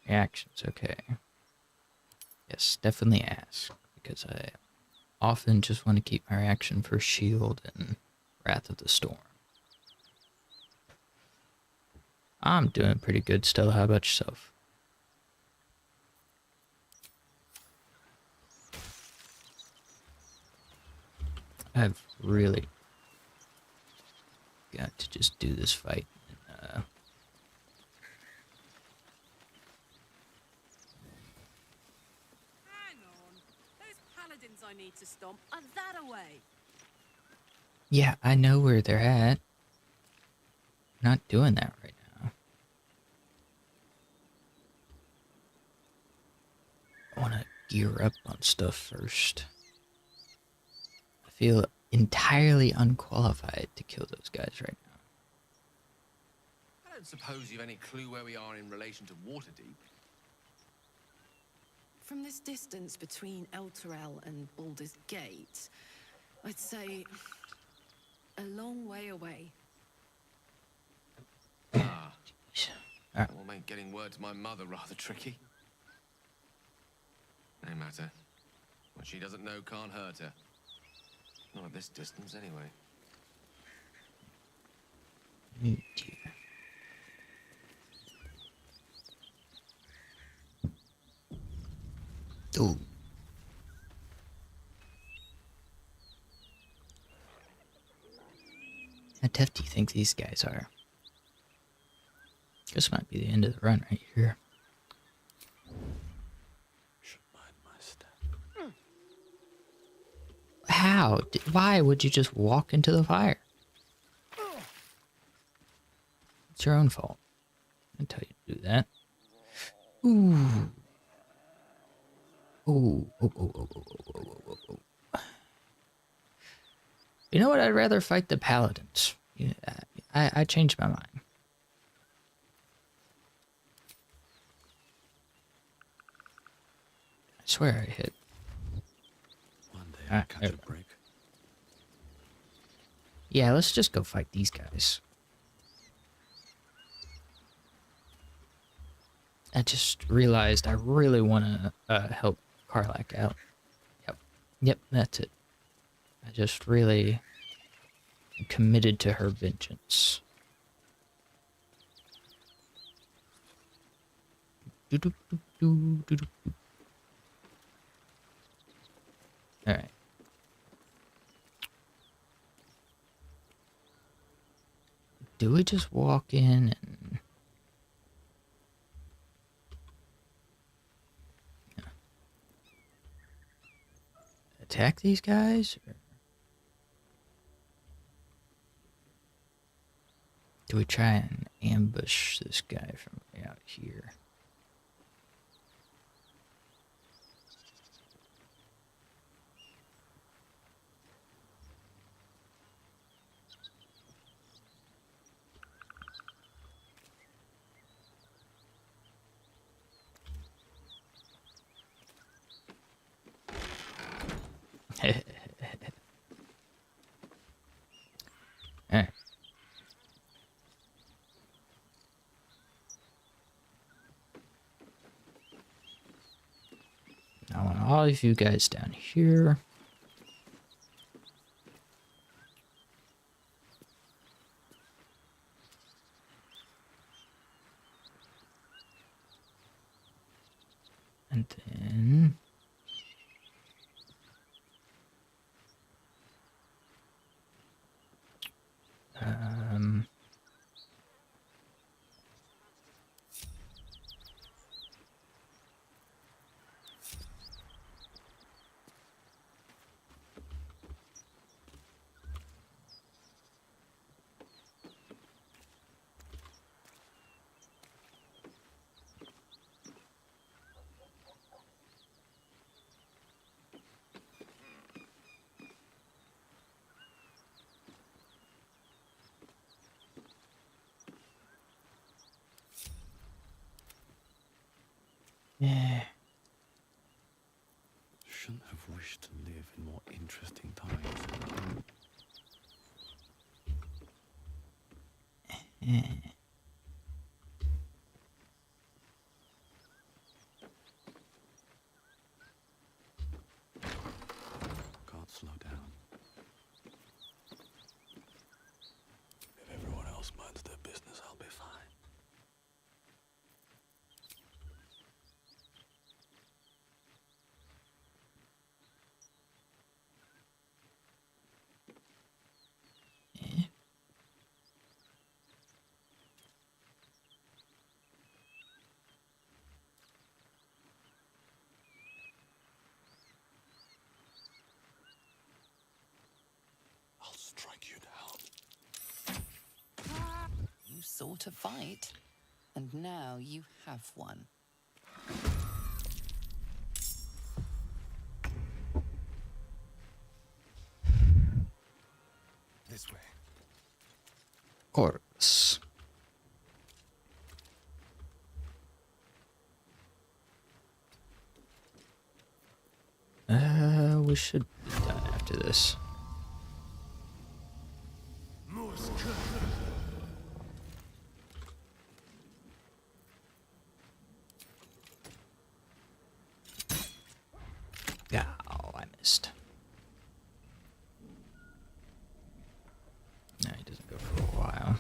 Reactions. Okay. Yes, definitely ask, because I often just want to keep my reaction for Shield and Wrath of the Storm. I'm doing pretty good still. How about yourself? I've really got to just do this fight. Hang on. Those paladins I need to stomp are that away. Yeah, I know where they're at. Not doing that right now. I want to gear up on stuff first. I feel entirely unqualified to kill those guys right now. I don't suppose you've any clue where we are in relation to Waterdeep. From this distance between El Terrell and Baldur's Gate, I'd say a long way away. Ah, Alright. that will make getting word to my mother rather tricky. No matter. What she doesn't know can't hurt her. Not at this distance, anyway. Oh dear. Oh. How tough do you think these guys are? This might be the end of the run right here. Should mind my step. How? Why would you just walk into the fire? It's your own fault. I tell you to do that. Ooh. Ooh. Oh, oh, oh, oh, oh, oh, oh, oh. You know what? I'd rather fight the paladins. Yeah, I changed my mind. I swear I hit. One day Ah, I'll catch there a we go. break. Yeah, let's just go fight these guys. I just realized I really want to help Karlak out. Yep. Yep, that's it. I just really am committed to her vengeance. Alright. Do we just walk in and... attack these guys? Or do we try and ambush this guy from out here? Alright. I want all of you guys down here. And then... yeah. Shouldn't have wished to live in more interesting times. Can't slow down. If everyone else minds their business, I'll be fine. I'll strike you down. You sought a fight, and now you have one. This way. Corvus. We should be done after this. Yeah, oh, I missed. No, he doesn't go for a while.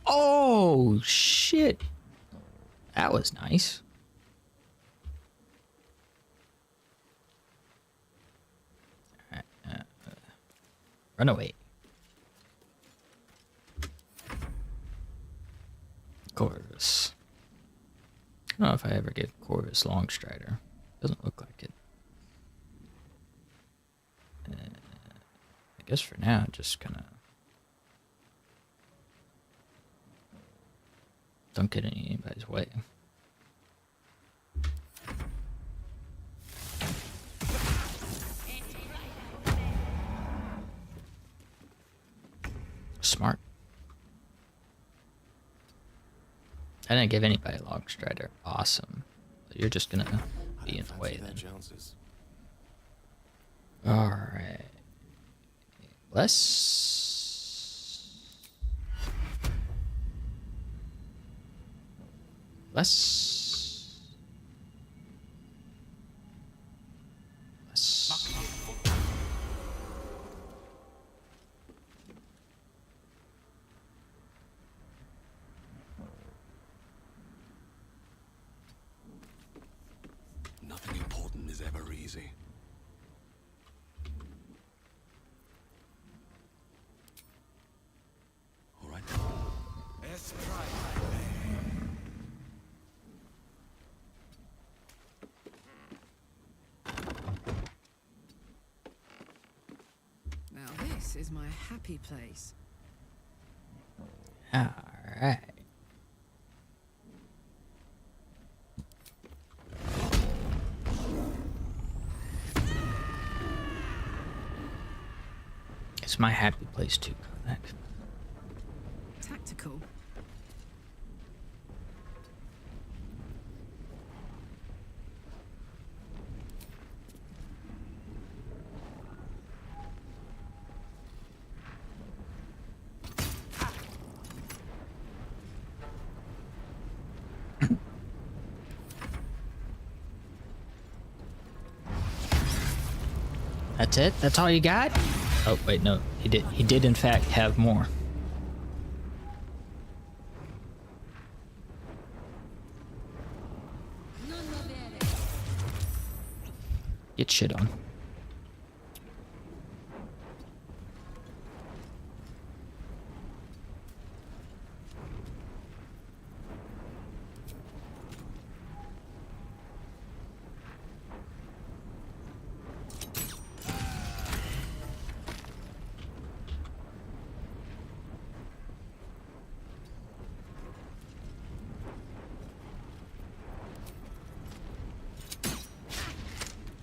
Oh, shit. That was nice. Alright, run away. Corvus. I don't know if I ever get Corvus Longstrider. Doesn't look like it. I guess for now, just kind of don't get in anybody's way. Smart. I didn't give anybody a Longstrider. Awesome. So you're just gonna be in the way then. Alright. Let's... Less. Nothing important is ever easy. All right. Now this is my happy place. All right. It's my happy place too, Kodak. Tactical. That's it? That's all you got? Oh wait, no. He did in fact have more. Get shit on.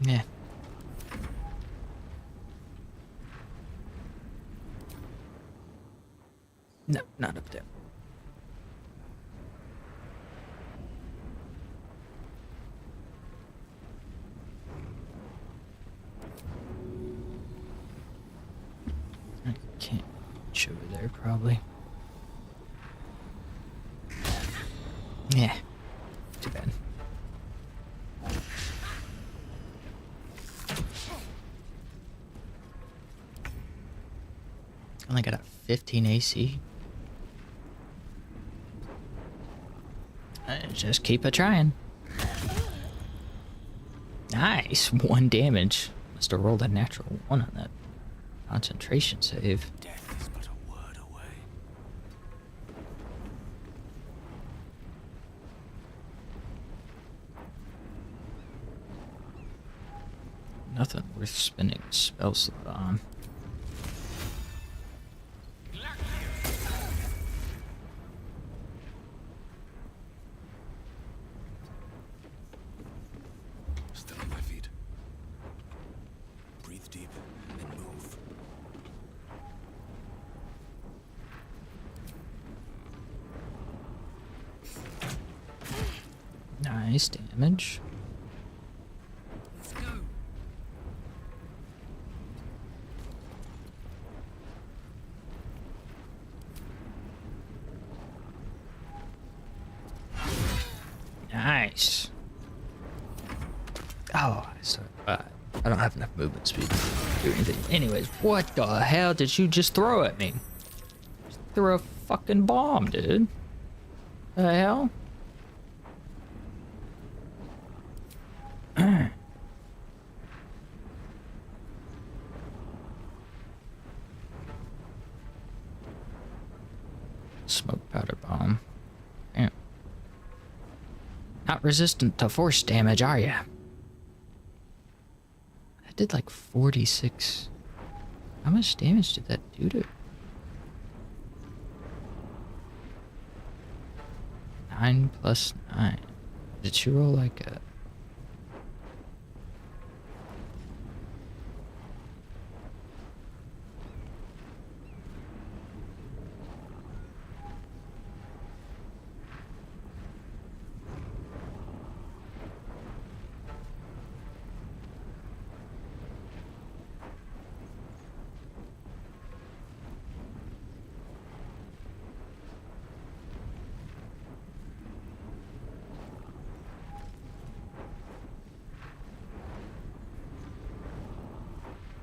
Yeah. No, not up there. I can't reach over there, probably. Yeah. Too bad. Only got a 15 AC. Just keep a trying. Nice. 1 damage. Must have rolled a natural 1 on that concentration save. Death is but a word away. Nothing worth spending a spell slot on. Still on my feet. Breathe deep and move. Nice damage. Let's go. Nice. Oh, sorry. I don't have enough movement speed to do anything. Anyways, what the hell did you just throw at me? Just threw a fucking bomb, dude. The hell? Smoke powder bomb. Damn. Not resistant to force damage, are ya? That did like 46. How much damage did that do to? 9 plus 9. Did she roll like a...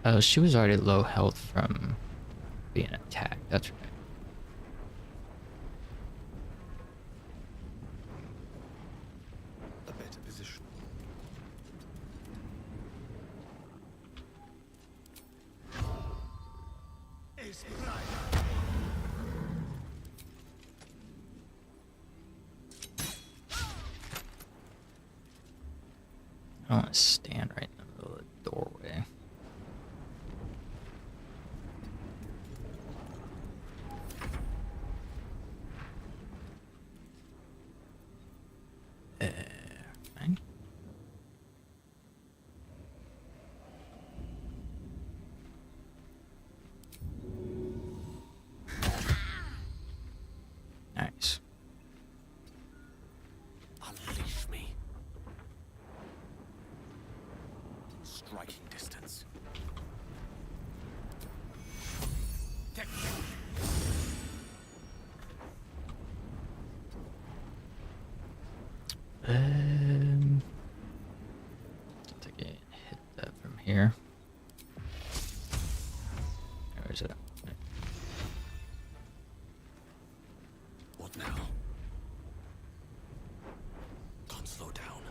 Oh, she was already low health from being attacked. That's right. A better position. I want to stand right in the middle of the doorway. Fine. Nice. Unleash me. Striking distance. I think I hit that from here. Where is it? What now? Can't slow down.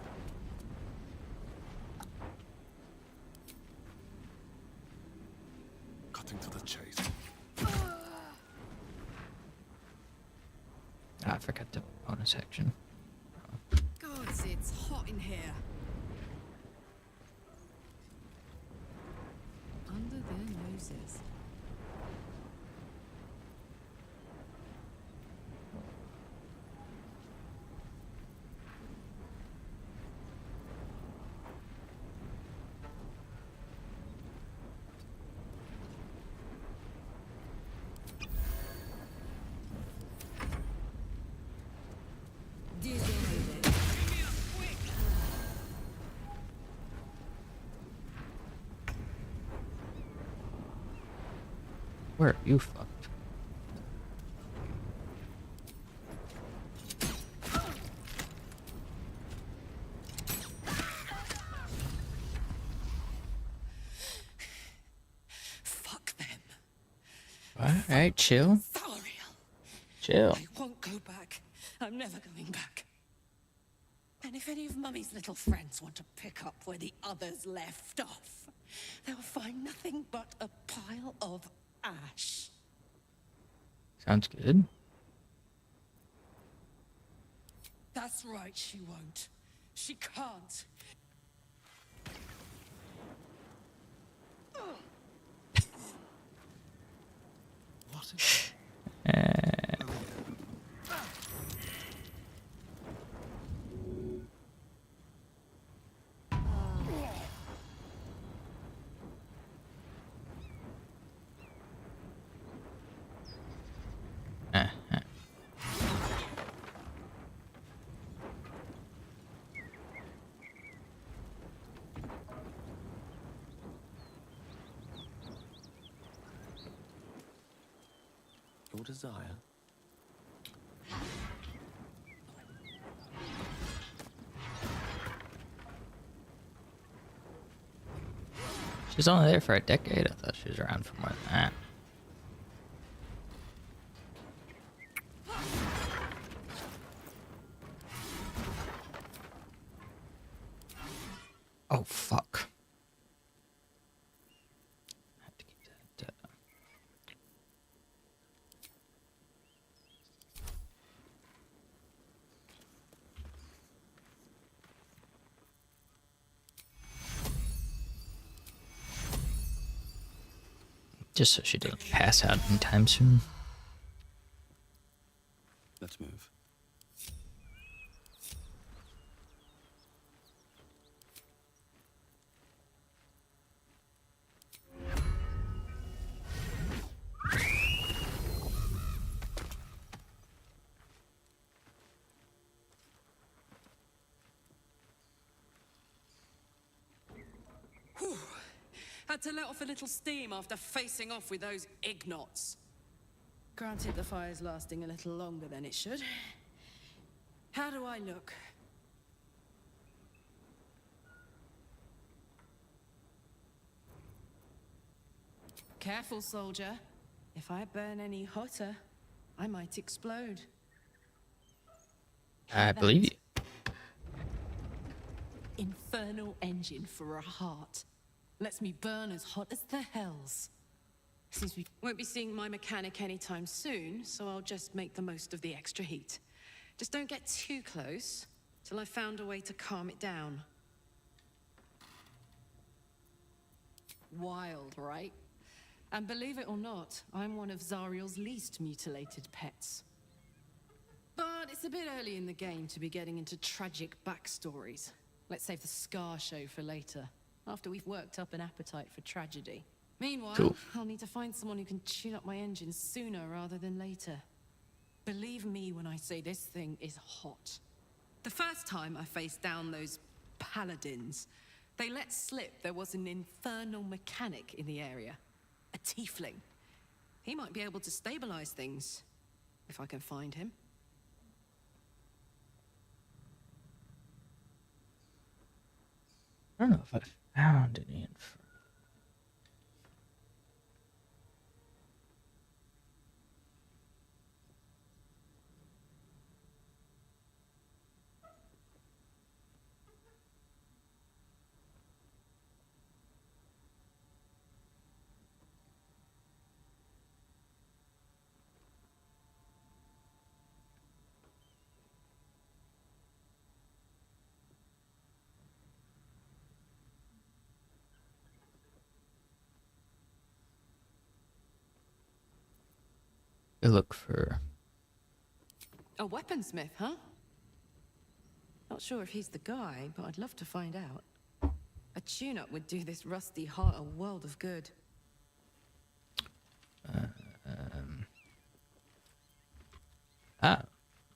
Cutting to the chase. Ah, I forgot the bonus action. Gods, it's hot in here. Under their noses. Where are you fucked? Fuck them. Alright, chill. Thariel. Chill. I won't go back. I'm never going back. And if any of Mummy's little friends want to pick up where the others left off, they'll find nothing but a pile of ash. Sounds good. That's right, she won't. She can't. What is Your desire? She's only there for a decade. I thought she was around for more than that. Oh, fuck. I had to keep that. Just so she doesn't pass out anytime soon. Let's move. Had to let off a little steam after facing off with those ignots. Granted, the fire's lasting a little longer than it should. How do I look? Careful, soldier. If I burn any hotter, I might explode. I believe you. Infernal engine for a heart. Lets me burn as hot as the hells. Seems we won't be seeing my mechanic anytime soon, so I'll just make the most of the extra heat. Just don't get too close, till I've found a way to calm it down. Wild, right? And believe it or not, I'm one of Zariel's least mutilated pets. But it's a bit early in the game to be getting into tragic backstories. Let's save the scar show for later, after we've worked up an appetite for tragedy. Meanwhile, Cool. I'll need to find someone who can tune up my engine sooner rather than later. Believe me when I say this thing is hot. The first time I faced down those paladins, they let slip there was an infernal mechanic in the area. A tiefling. He might be able to stabilize things, if I can find him. I don't know if I found any info. I look for A weaponsmith, huh? Not sure if he's the guy, but I'd love to find out. A tune-up would do this rusty heart a world of good.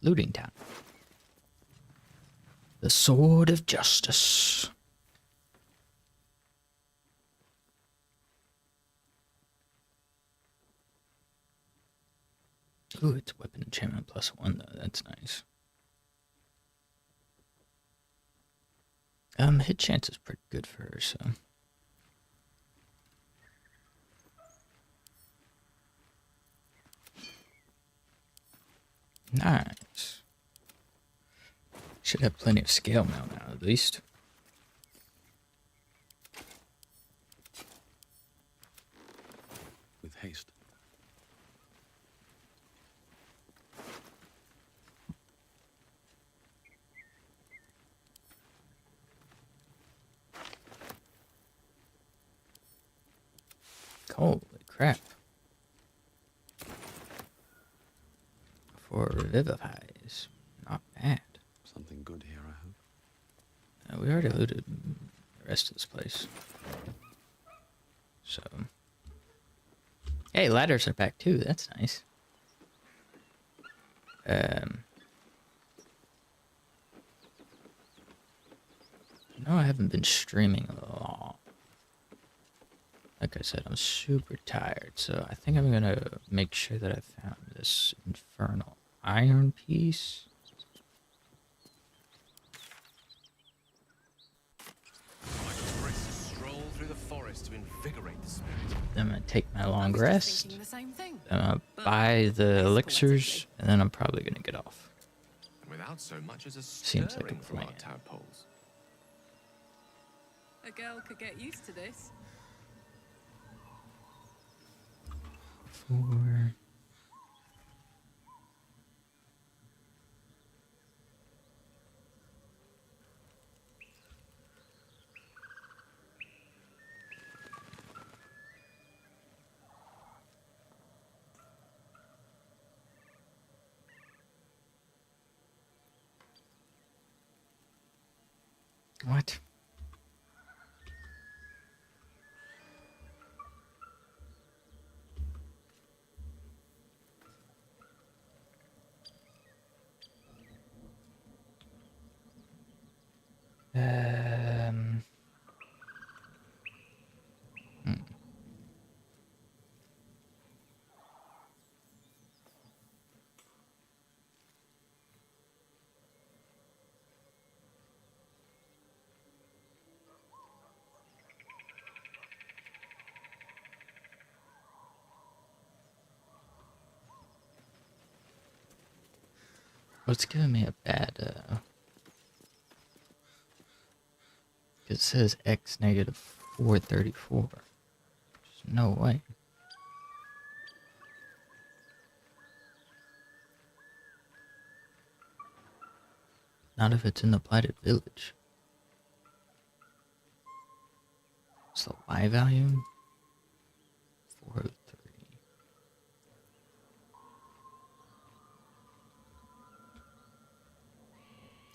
Looting Town. The Sword of Justice. Ooh, it's weapon enchantment +1 though. That's nice. Hit chance is pretty good for her, so. Nice. Should have plenty of scale mail now, at least. With haste. Holy crap. For revivifies. Not bad. Something good here, I hope. We already looted the rest of this place. So. Hey, ladders are back too. That's nice. No, I haven't been streaming a lot. Like I said, I'm super tired, so I think I'm gonna make sure that I found this infernal iron piece. Like a brisk stroll through the forest to invigorate the spirit. Then I'm gonna take my long I was just rest. thinking the same thing. Then I'll But buy the less elixirs, poetically. and then I'm probably gonna get off. Without so much as a Seems like a stirring from our plan. tadpoles. A girl could get used to this. For what? Hmm. It's giving me a bad, it says X negative 434. There's no way. Not if it's in the blighted village. What's the Y value? 403.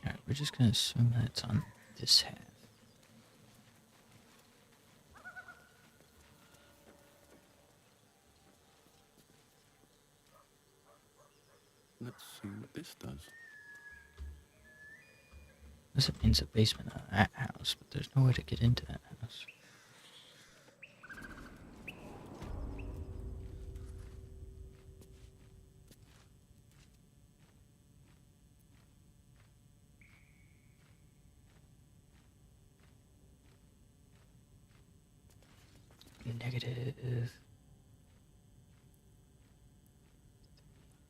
Alright, we're just gonna assume that it's on this half. Let's see what this does. This means a basement of that house, but there's no way to get into that house. Negative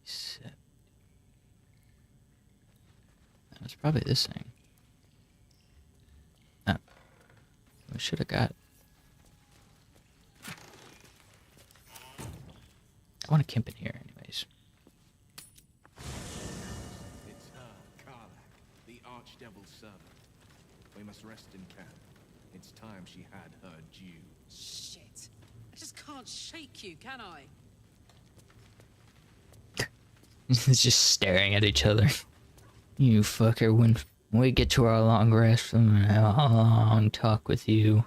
7. That's probably this thing. Oh, we should have got. I want to camp in here, anyways. It's her, Karlach, the Archdevil's servant. We must rest in camp. It's time she had her due. Shit. I just can't shake you, can I? It's just staring at each other. You fucker, when we get to our long rest, I'm gonna have a long talk with you.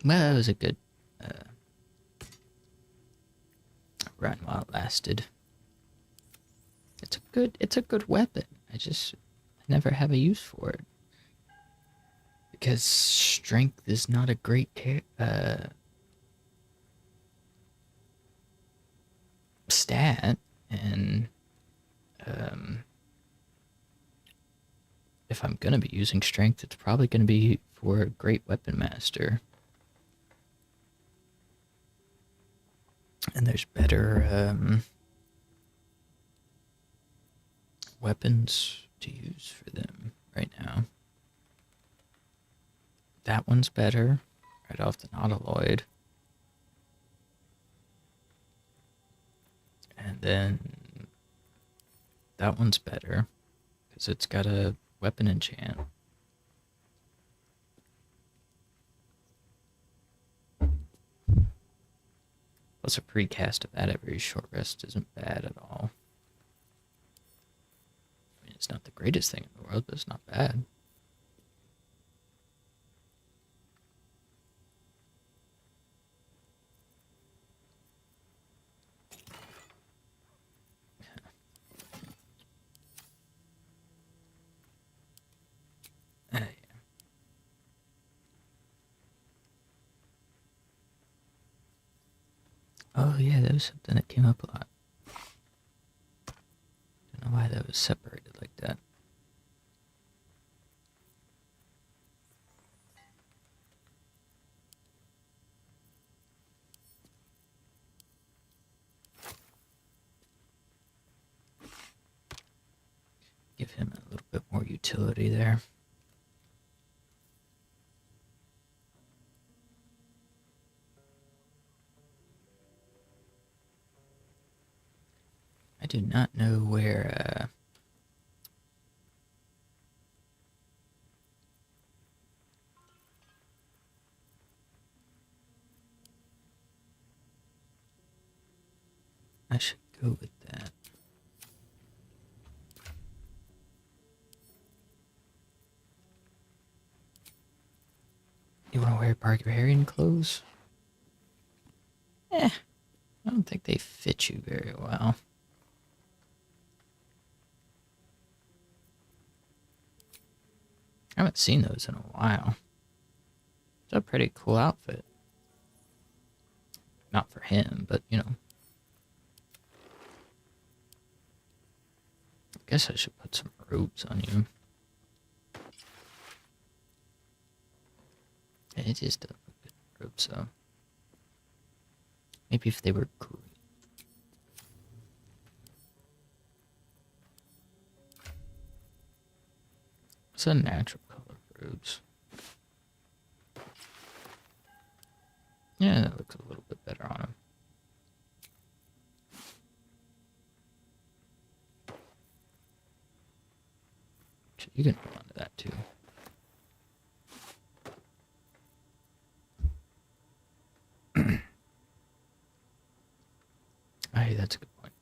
Well, it was a good run while it lasted. It's a good weapon. I never have a use for it. Because strength is not a great stat, and if I'm gonna be using strength, it's probably gonna be for a great weapon master. And there's better weapons to use for them right now. That one's better, right off the nautiloid. And then that one's better, because it's got a weapon enchant. Plus a precast of that every short rest isn't bad at all. I mean, it's not the greatest thing in the world, but it's not bad. Yeah. Oh yeah, that was something that came up a lot. Don't know why that was separated like that. Give him a little bit more utility there. I do not know where, I should go with that. You want to wear barbarian clothes? I don't think they fit you very well. I haven't seen those in a while. It's a pretty cool outfit. Not for him, but, you know. I guess I should put some robes on you. It just doesn't look good in robes, so maybe if they were green. It's a natural color robes. Yeah, that looks a little bit better on him. You can hold on to that too. Hey, that's a good point.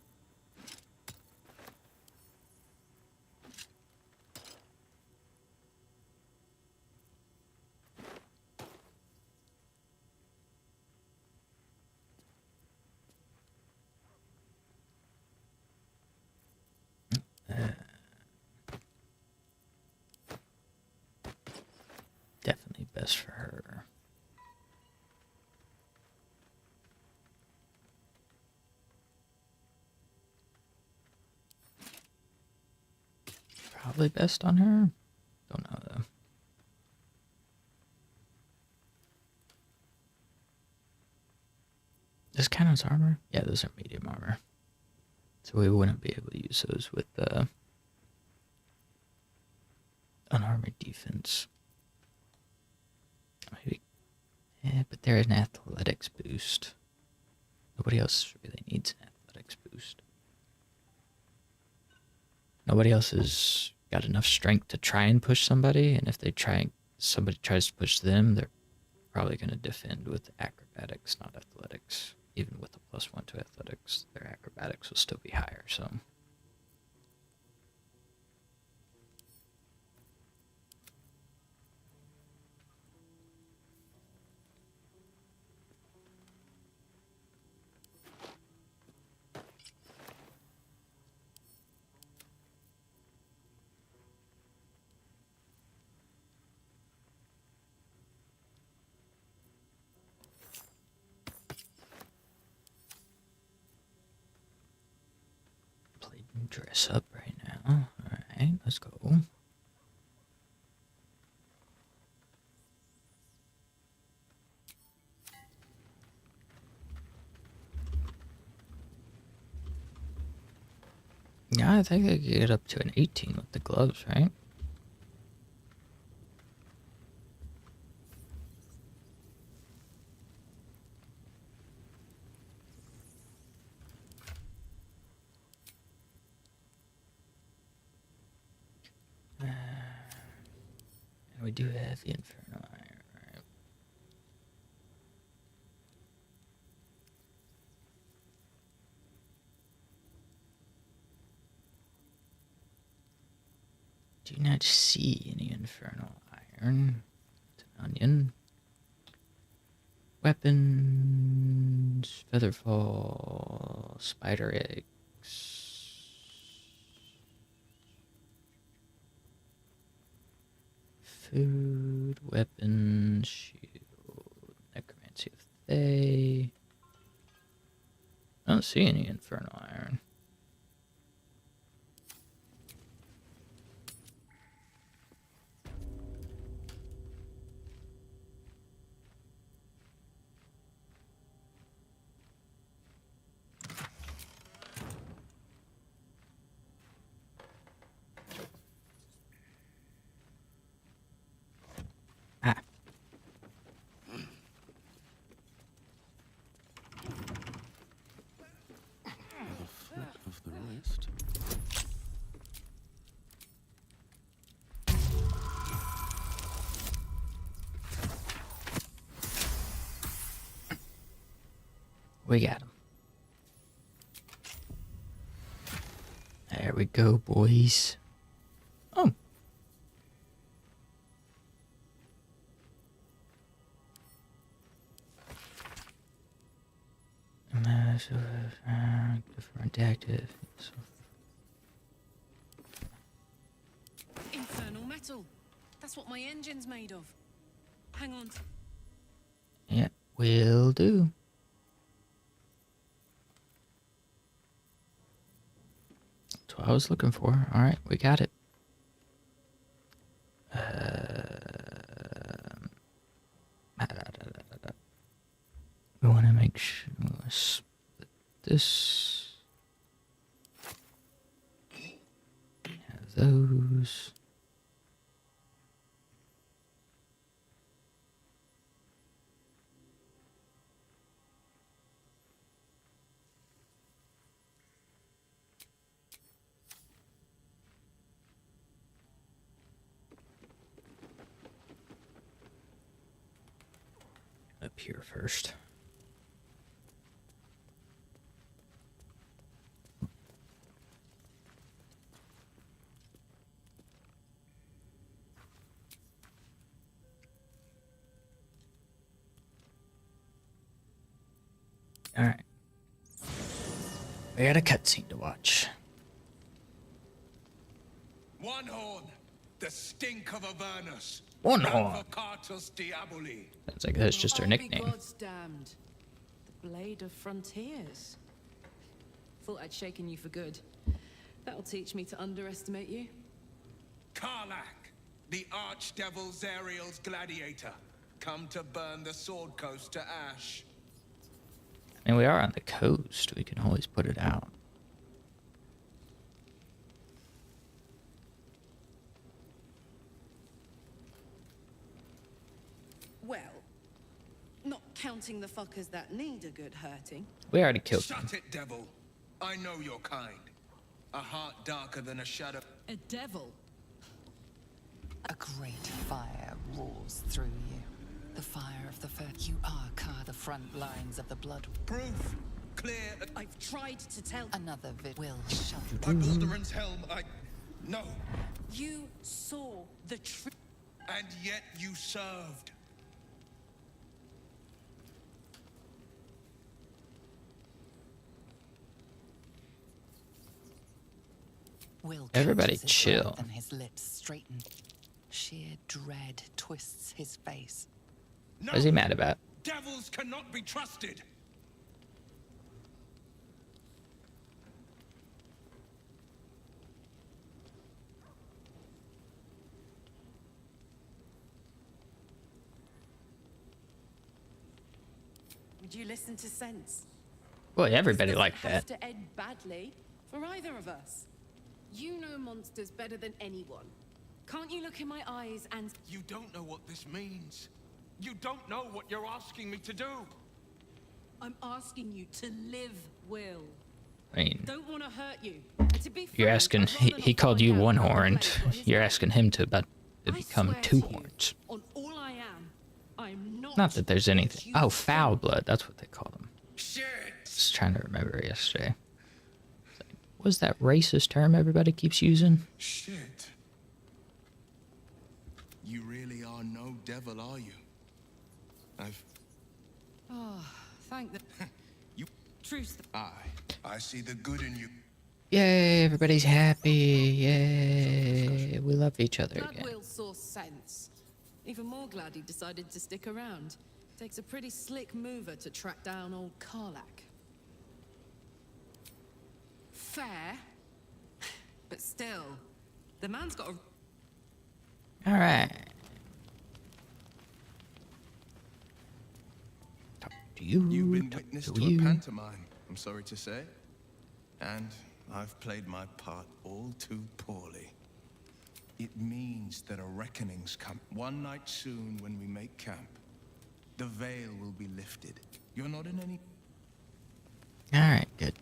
Definitely best for her. Probably best on her. Don't know though. This Cannon's armor? Yeah, those are medium armor. So we wouldn't be able to use those with unarmored defense. Maybe. Yeah, but they're an athletics boost. Nobody else really needs an athletics boost. Nobody else has got enough strength to try and push somebody, and if somebody tries to push them, they're probably going to defend with acrobatics, not athletics. Even with a +1 to athletics, their acrobatics will still be higher, so. Dress up right now. Alright, let's go. Yeah, I think I could get up to an 18 with the gloves, right? And we do have the Inferno Iron, right? Do not see any Infernal Iron. It's an onion. Weapons, Featherfall, Spider Eggs. Food, weapons, shield, necromancy of Thay. I don't see any Infernal Iron. Ah. With a flip of the wrist. We got him. There we go, boys. Oh. Different active. Infernal metal. That's what my engine's made of. Hang on. Yeah, will do. That's what I was looking for. Alright, we got it. make sure I'm gonna split this. Have those. Up here first. All right. We got a cutscene to watch. One horn, the stink of Avernus. One horn. Advocatus Diaboli. Sounds like that's just her I'll nickname. Be God's damned. The Blade of Frontiers. Thought I'd shaken you for good. That'll teach me to underestimate you. Karlach, the Archdevil Zariel's gladiator, come to burn the Sword Coast to ash. I mean, we are on the coast. We can always put it out. Well, not counting the fuckers that need a good hurting. We already killed him. Shut it, devil. I know your kind. A heart darker than a shadow. A devil? A great fire roars through you. The fire of the first. You are the front lines of the blood. Proof. Clear. I've tried to tell. Another will shut. By Balduran's helm, No. You saw the truth. And yet you served. Will Everybody clenches his chill. breath and his lips straighten. Sheer dread twists his face. No. What is he mad about? Devils cannot be trusted. Would you listen to sense? Boy, everybody This liked doesn't have that. to end badly for either of us. You know monsters better than anyone. Can't you look in my eyes and... You don't know what this means. You don't know what you're asking me to do. I'm asking you to live, Will. I mean, Don't want to hurt you. And to be you're frank, asking. I'd He rather not called you find out one how the horned. Blade got his You're name. asking him to I become swear two to you, horns. On all I am, I'm not. Not that there's anything. what you Oh, foul blood. That's what they call them. Shit. I was trying to remember yesterday. What was that racist term everybody keeps using? Shit. You really are no devil, are you? Oh, thank the... You... Truce. I see the good in you. Yay, everybody's happy. Yay, we love each other Glad again. Will saw sense. Even more glad he decided to stick around. Takes a pretty slick mover to track down old Karlach. Fair. But still, the man's got a... All right. Talk to you. You've been talk witness to to you. a pantomime, I'm sorry to say. And I've played my part all too poorly. It means that a reckoning's come. One night soon when we make camp, the veil will be lifted. You're not in any... All right, good.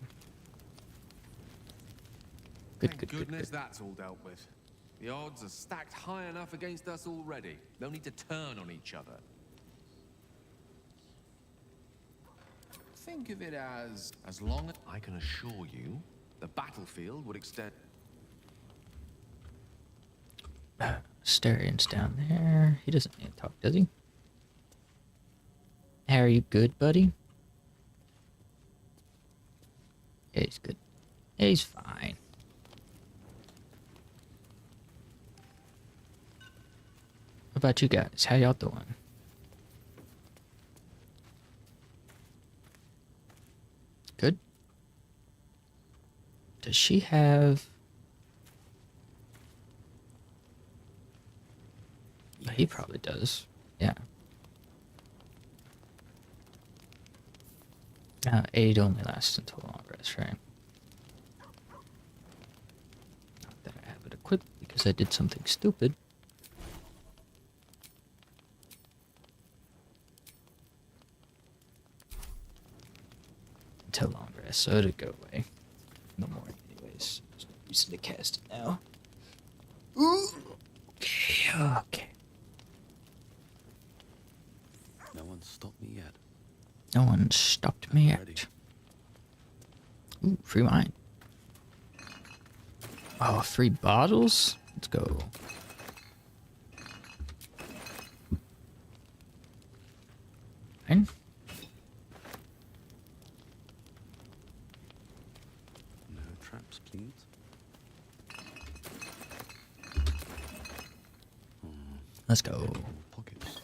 Good, Thank good, good, goodness good. that's all dealt with. The odds are stacked high enough against us already. They'll need to turn on each other. Think of it as long as I can assure you, the battlefield would extend. Asterian's down there. He doesn't need to talk, does he? How are you good, buddy? Yeah, he's good. Yeah, he's fine. What about you guys? How y'all doing? Good? Does she have... Oh, he probably does. Yeah. Aid only lasts until long rest, right? Not that I have it equipped because I did something stupid. Until long rest, so it'll go away in the morning anyways. There's no reason to cast it now. Okay. No one stopped me yet. No one stopped me Ready. yet. Ooh, free wine. Oh, free bottles? Let's go. Fine. No traps, please. Let's go. More pockets.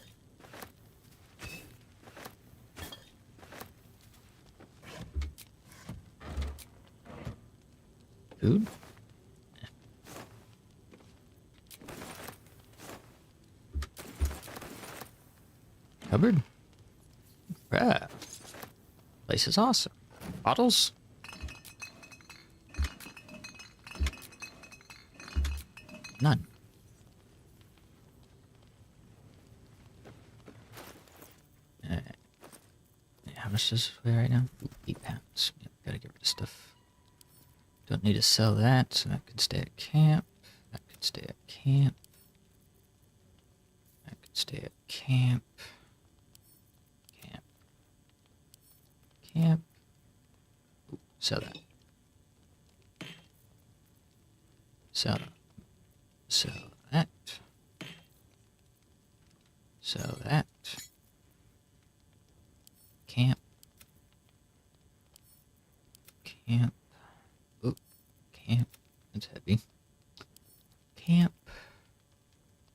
Food? Cupboard? Bruh. Place is awesome. Bottles? None. Alright. How much does this weigh right now? Ooh, 8 pounds. Yep, gotta get rid of stuff. Don't need to sell that, so that can stay at camp. That can stay at camp. That can stay at camp. Camp. Camp. Ooh, sell that. Sell that. Sell that. Sell that. Camp. Camp. Oop. Camp. That's heavy. Camp.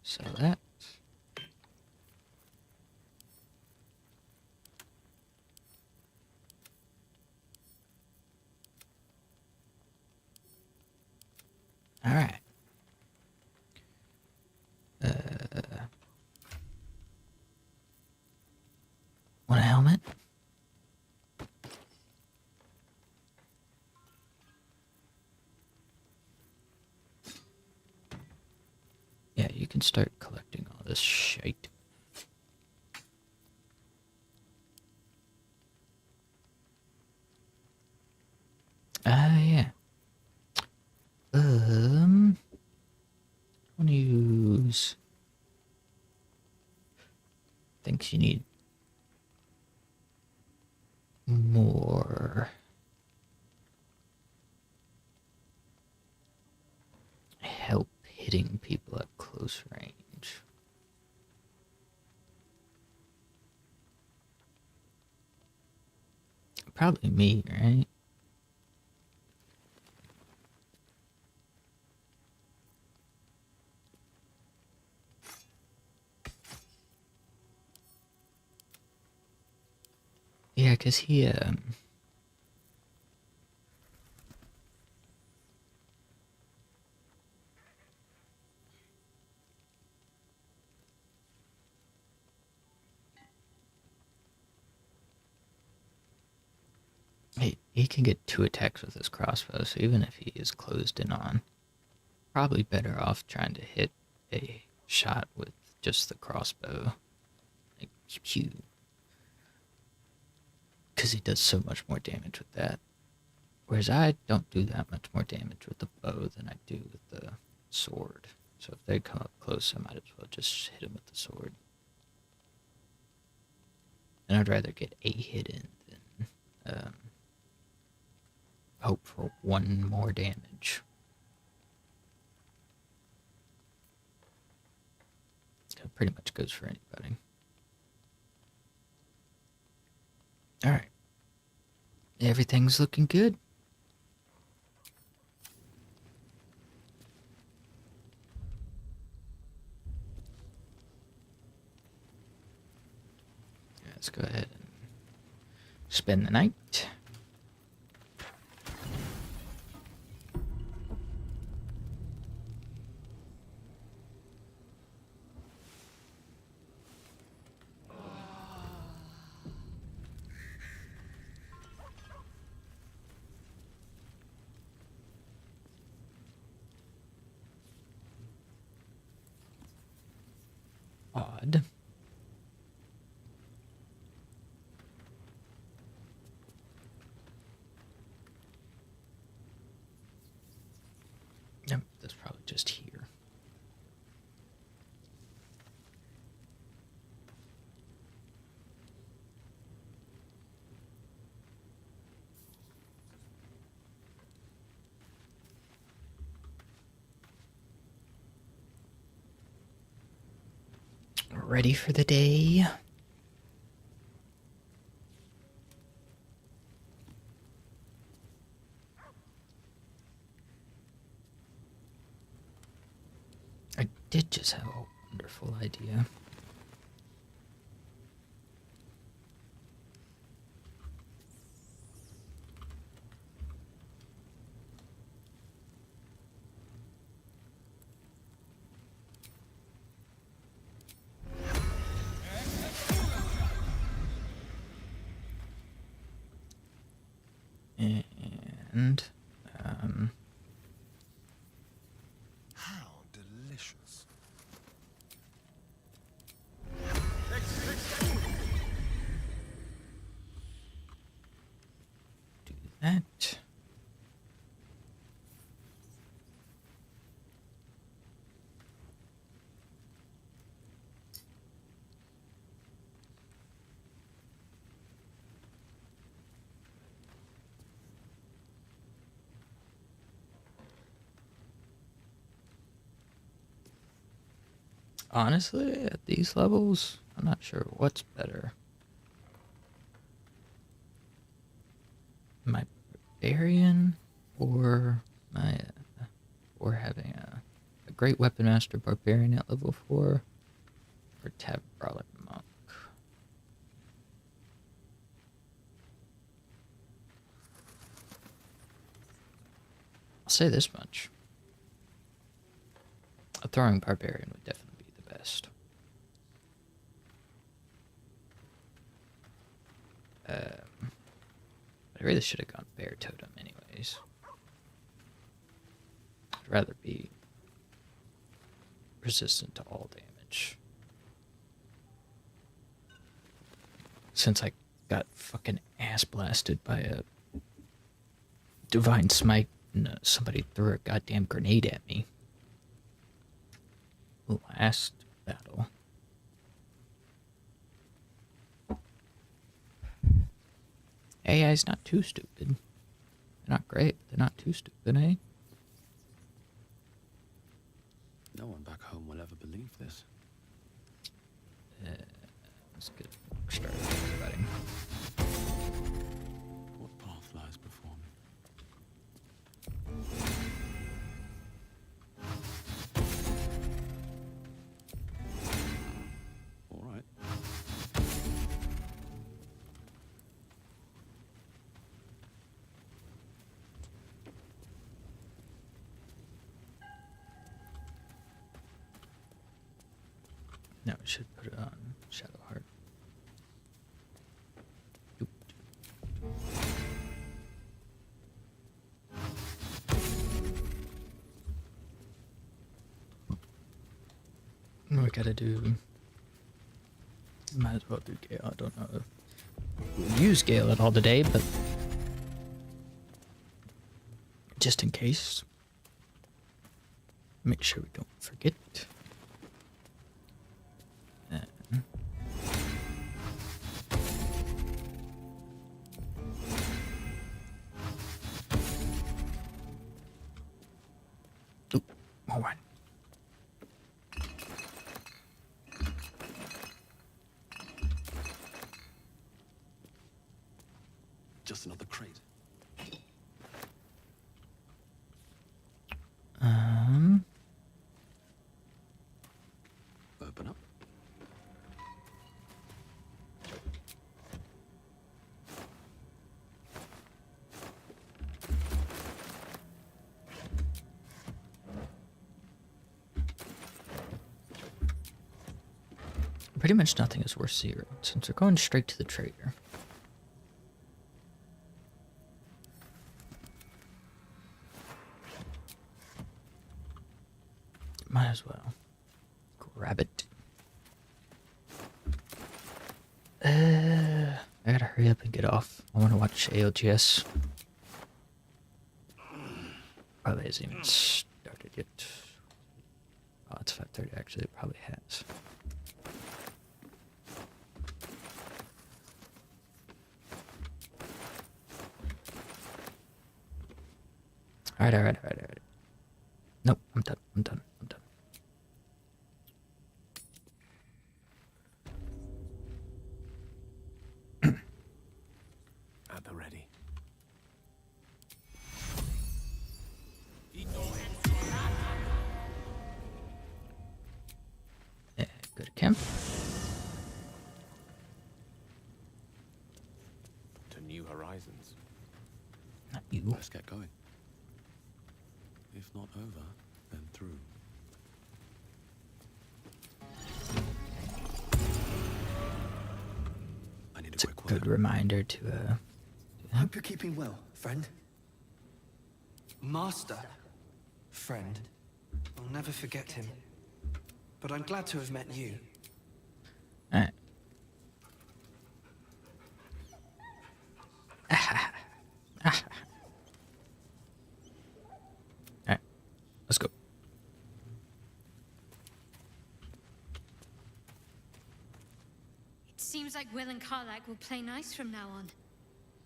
Sell that. All right. Want a helmet? Yeah, you can start collecting all this shite. Yeah. I want to use things you need more help hitting people at close range. Probably me, right? Yeah, 'cause he, he can get 2 attacks with his crossbow, so even if he is closed in on, probably better off trying to hit a shot with just the crossbow. Like, pew. Because he does so much more damage with that. Whereas I don't do that much more damage with the bow than I do with the sword. So if they come up close, I might as well just hit him with the sword. And I'd rather get a hit in than hope for 1 more damage. That pretty much goes for anybody. Alright. Everything's looking good. Let's go ahead and spend the night. odd. Yep, that's probably just here. Ready for the day. I did just have a wonderful idea. And How delicious. do that. Honestly, at these levels, I'm not sure what's better. My barbarian or my or having a great weapon master barbarian at level 4 or tab brawler monk. I'll say this much. A throwing barbarian would definitely be the best. I really should have gone bear totem anyways. I'd rather be resistant to all damage. Since I got fucking ass blasted by a divine smite and somebody threw a goddamn grenade at me. Last battle. AI's not too stupid. They're not great, but they're not too stupid, eh? No one back home will ever believe this. Let's get started with everybody. What path lies before me? All right. No, we should put it on Shadowheart. Doop. We gotta do. Might as well do Gale. I don't know if we'll use Gale at all today, but just in case, make sure we don't forget. Hold on. Just another crate. Open up. Pretty much nothing is worth zero, since we're going straight to the trader. Might as well grab it. I gotta hurry up and get off. I want to watch ALGS. Probably hasn't even started yet. Oh, it's 5:30 actually. It probably has. Alright. Nope, I'm done. At the ready. Yeah, go to camp. To new horizons. Not you. Let's get going. If not over, then through. I need a It's a quick good word. reminder to Hope you're keeping well, friend. Master. Friend. I'll never forget him. But I'm glad to have met you. Alright. Alright. Let's go. It seems like Wyll and Karlach will play nice from now on.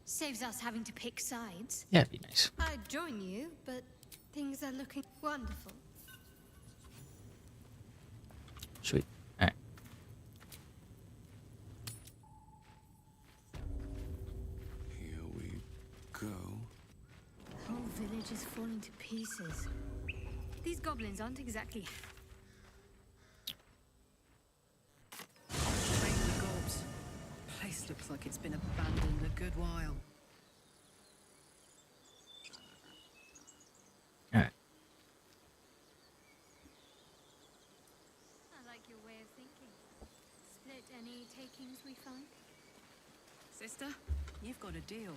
Saves us having to pick sides. Yeah, it'd be nice. I'd join you, but things are looking wonderful. Sweet. Alright. Here we go. The whole village is falling to pieces. These goblins aren't exactly... Train the gobs. Place looks like it's been abandoned a good while. Alright. I like your way of thinking. Split any takings we find? Sister, you've got a deal.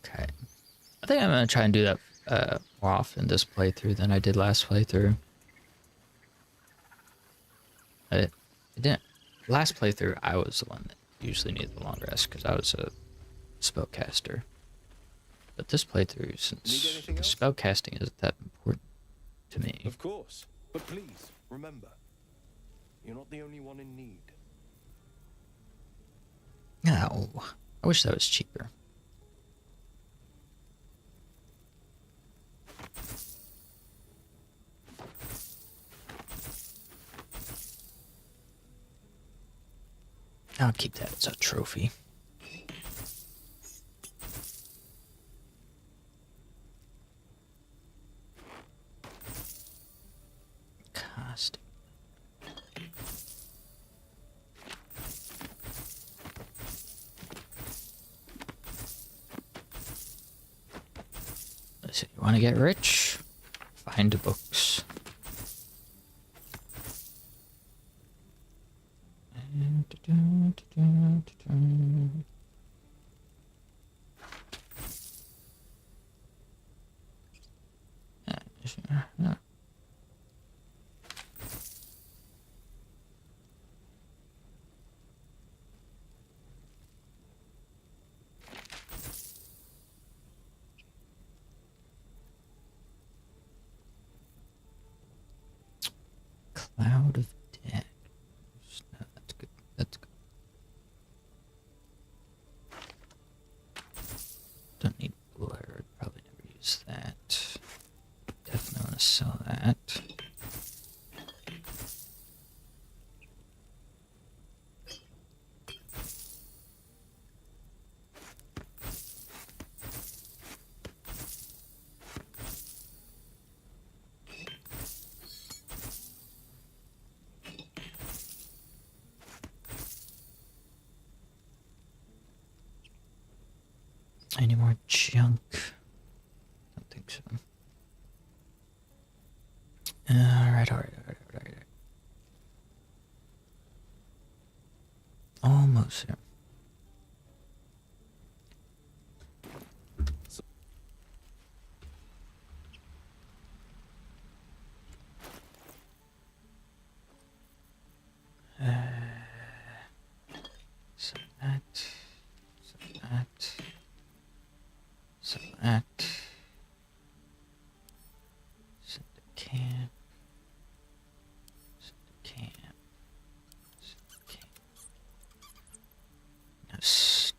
Okay. I think I'm gonna try and do that more often this playthrough than I did last playthrough. I didn't. Last playthrough, I was the one that usually needed the long rest because I was a spellcaster. But this playthrough, since anything else? spellcasting isn't that important to me. Of course. But please, remember, you're not the only one in need. No, I wish that was cheaper. I'll keep that as a trophy. Cost. Listen, you want to get rich? Find books. Cloud of Death. No, that's good. That's good. Don't need blur. Probably never use that. Definitely want to sell that. Any more junk? Don't think so. Alright. Almost there.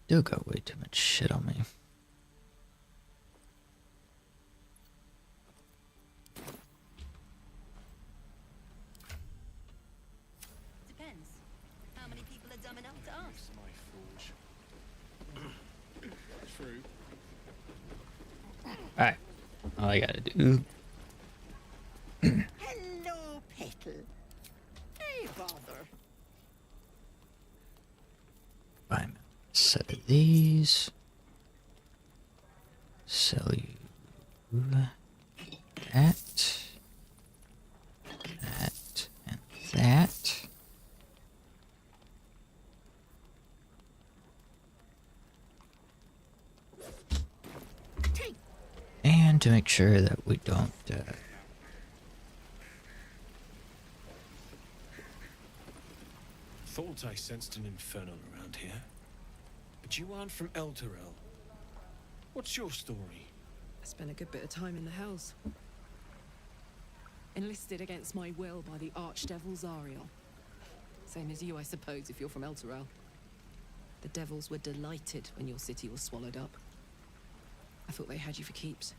Still got way too much shit on me. Depends. How many people are dumb enough to ask? True. Alright. All I gotta do. Hello, Petal. Hey, bother. Buy a set of these. Sell you that. That and that. And to make sure that we don't Thought I sensed an infernal around here. But you aren't from Elturel. What's your story? I spent a good bit of time in the Hells. Enlisted against my will by the Archdevil Zariel. Same as you, I suppose, if you're from Elturel. The devils were delighted when your city was swallowed up. I thought they had you for keeps.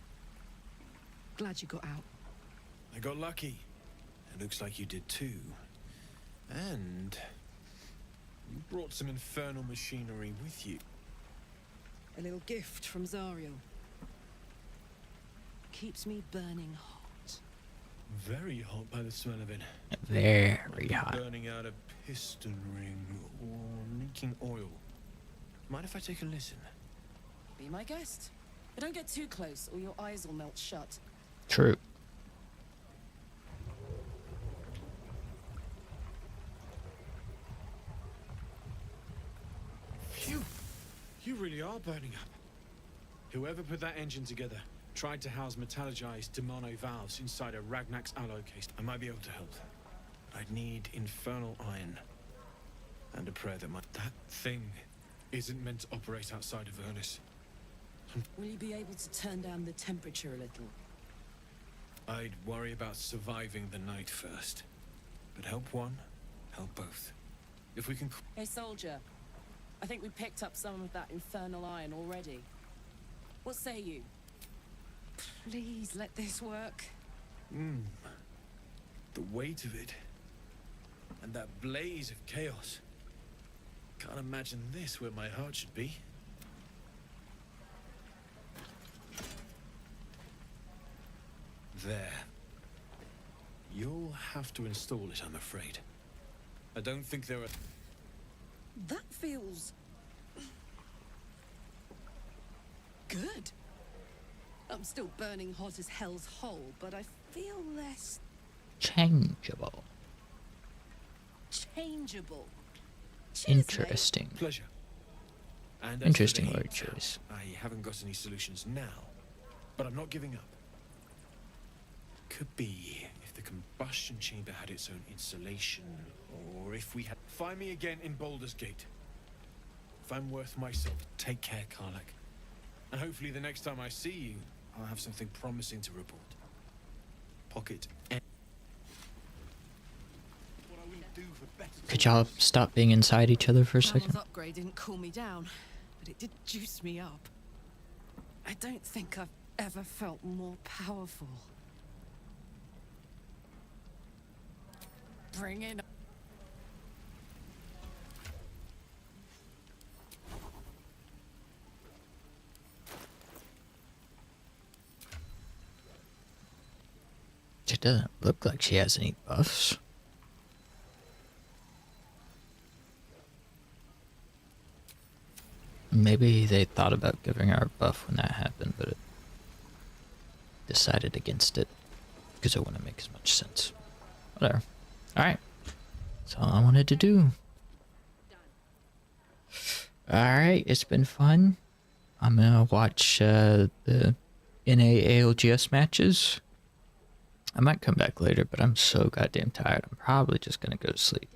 Glad you got out. I got lucky. It looks like you did too. And you brought some infernal machinery with you. A little gift from Zariel. Keeps me burning hot. Very hot by the smell of it. very hot. Burning out a piston ring or leaking oil. Mind if I take a listen? Be my guest. But don't get too close or your eyes will melt shut. True. Phew! You really are burning up. Whoever put that engine together tried to house metallogized demono valves inside a Ragnak's alloy case. I might be able to help. I'd need infernal iron. And a prayer that that thing isn't meant to operate outside of Vernus. Will you be able to turn down the temperature a little? I'd worry about surviving the night first. But help one, help both. If we can... Hey, soldier. I think we picked up some of that infernal iron already. What say you? Please let this work. The weight of it. And that blaze of chaos. Can't imagine this where my heart should be. There. You'll have to install it, I'm afraid. I don't think there are... That feels... good. I'm still burning hot as hell's hole, but I feel less... changeable. changeable. Cheers, Interesting. Pleasure. And as Interesting for the word heat, choice. I haven't got any solutions now, but I'm not giving up. Could be if the combustion chamber had its own insulation, or if we had... Find me again in Baldur's Gate. If I'm worth myself, take care, Karlach. And hopefully the next time I see you, I'll have something promising to report. Pocket. Could y'all stop being inside each other for a Val's second? upgrade didn't cool me down, but it did juice me up. I don't think I've ever felt more powerful. Bring it on. She doesn't look like she has any buffs. Maybe they thought about giving her a buff when that happened, but it decided against it because it wouldn't make as much sense. Whatever. Alright. That's all I wanted to do. Alright, it's been fun. I'm gonna watch the NA ALGS matches. I might come back later, but I'm so goddamn tired. I'm probably just gonna go to sleep.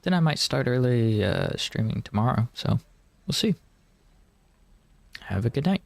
Then I might start early streaming tomorrow, so we'll see. Have a good night.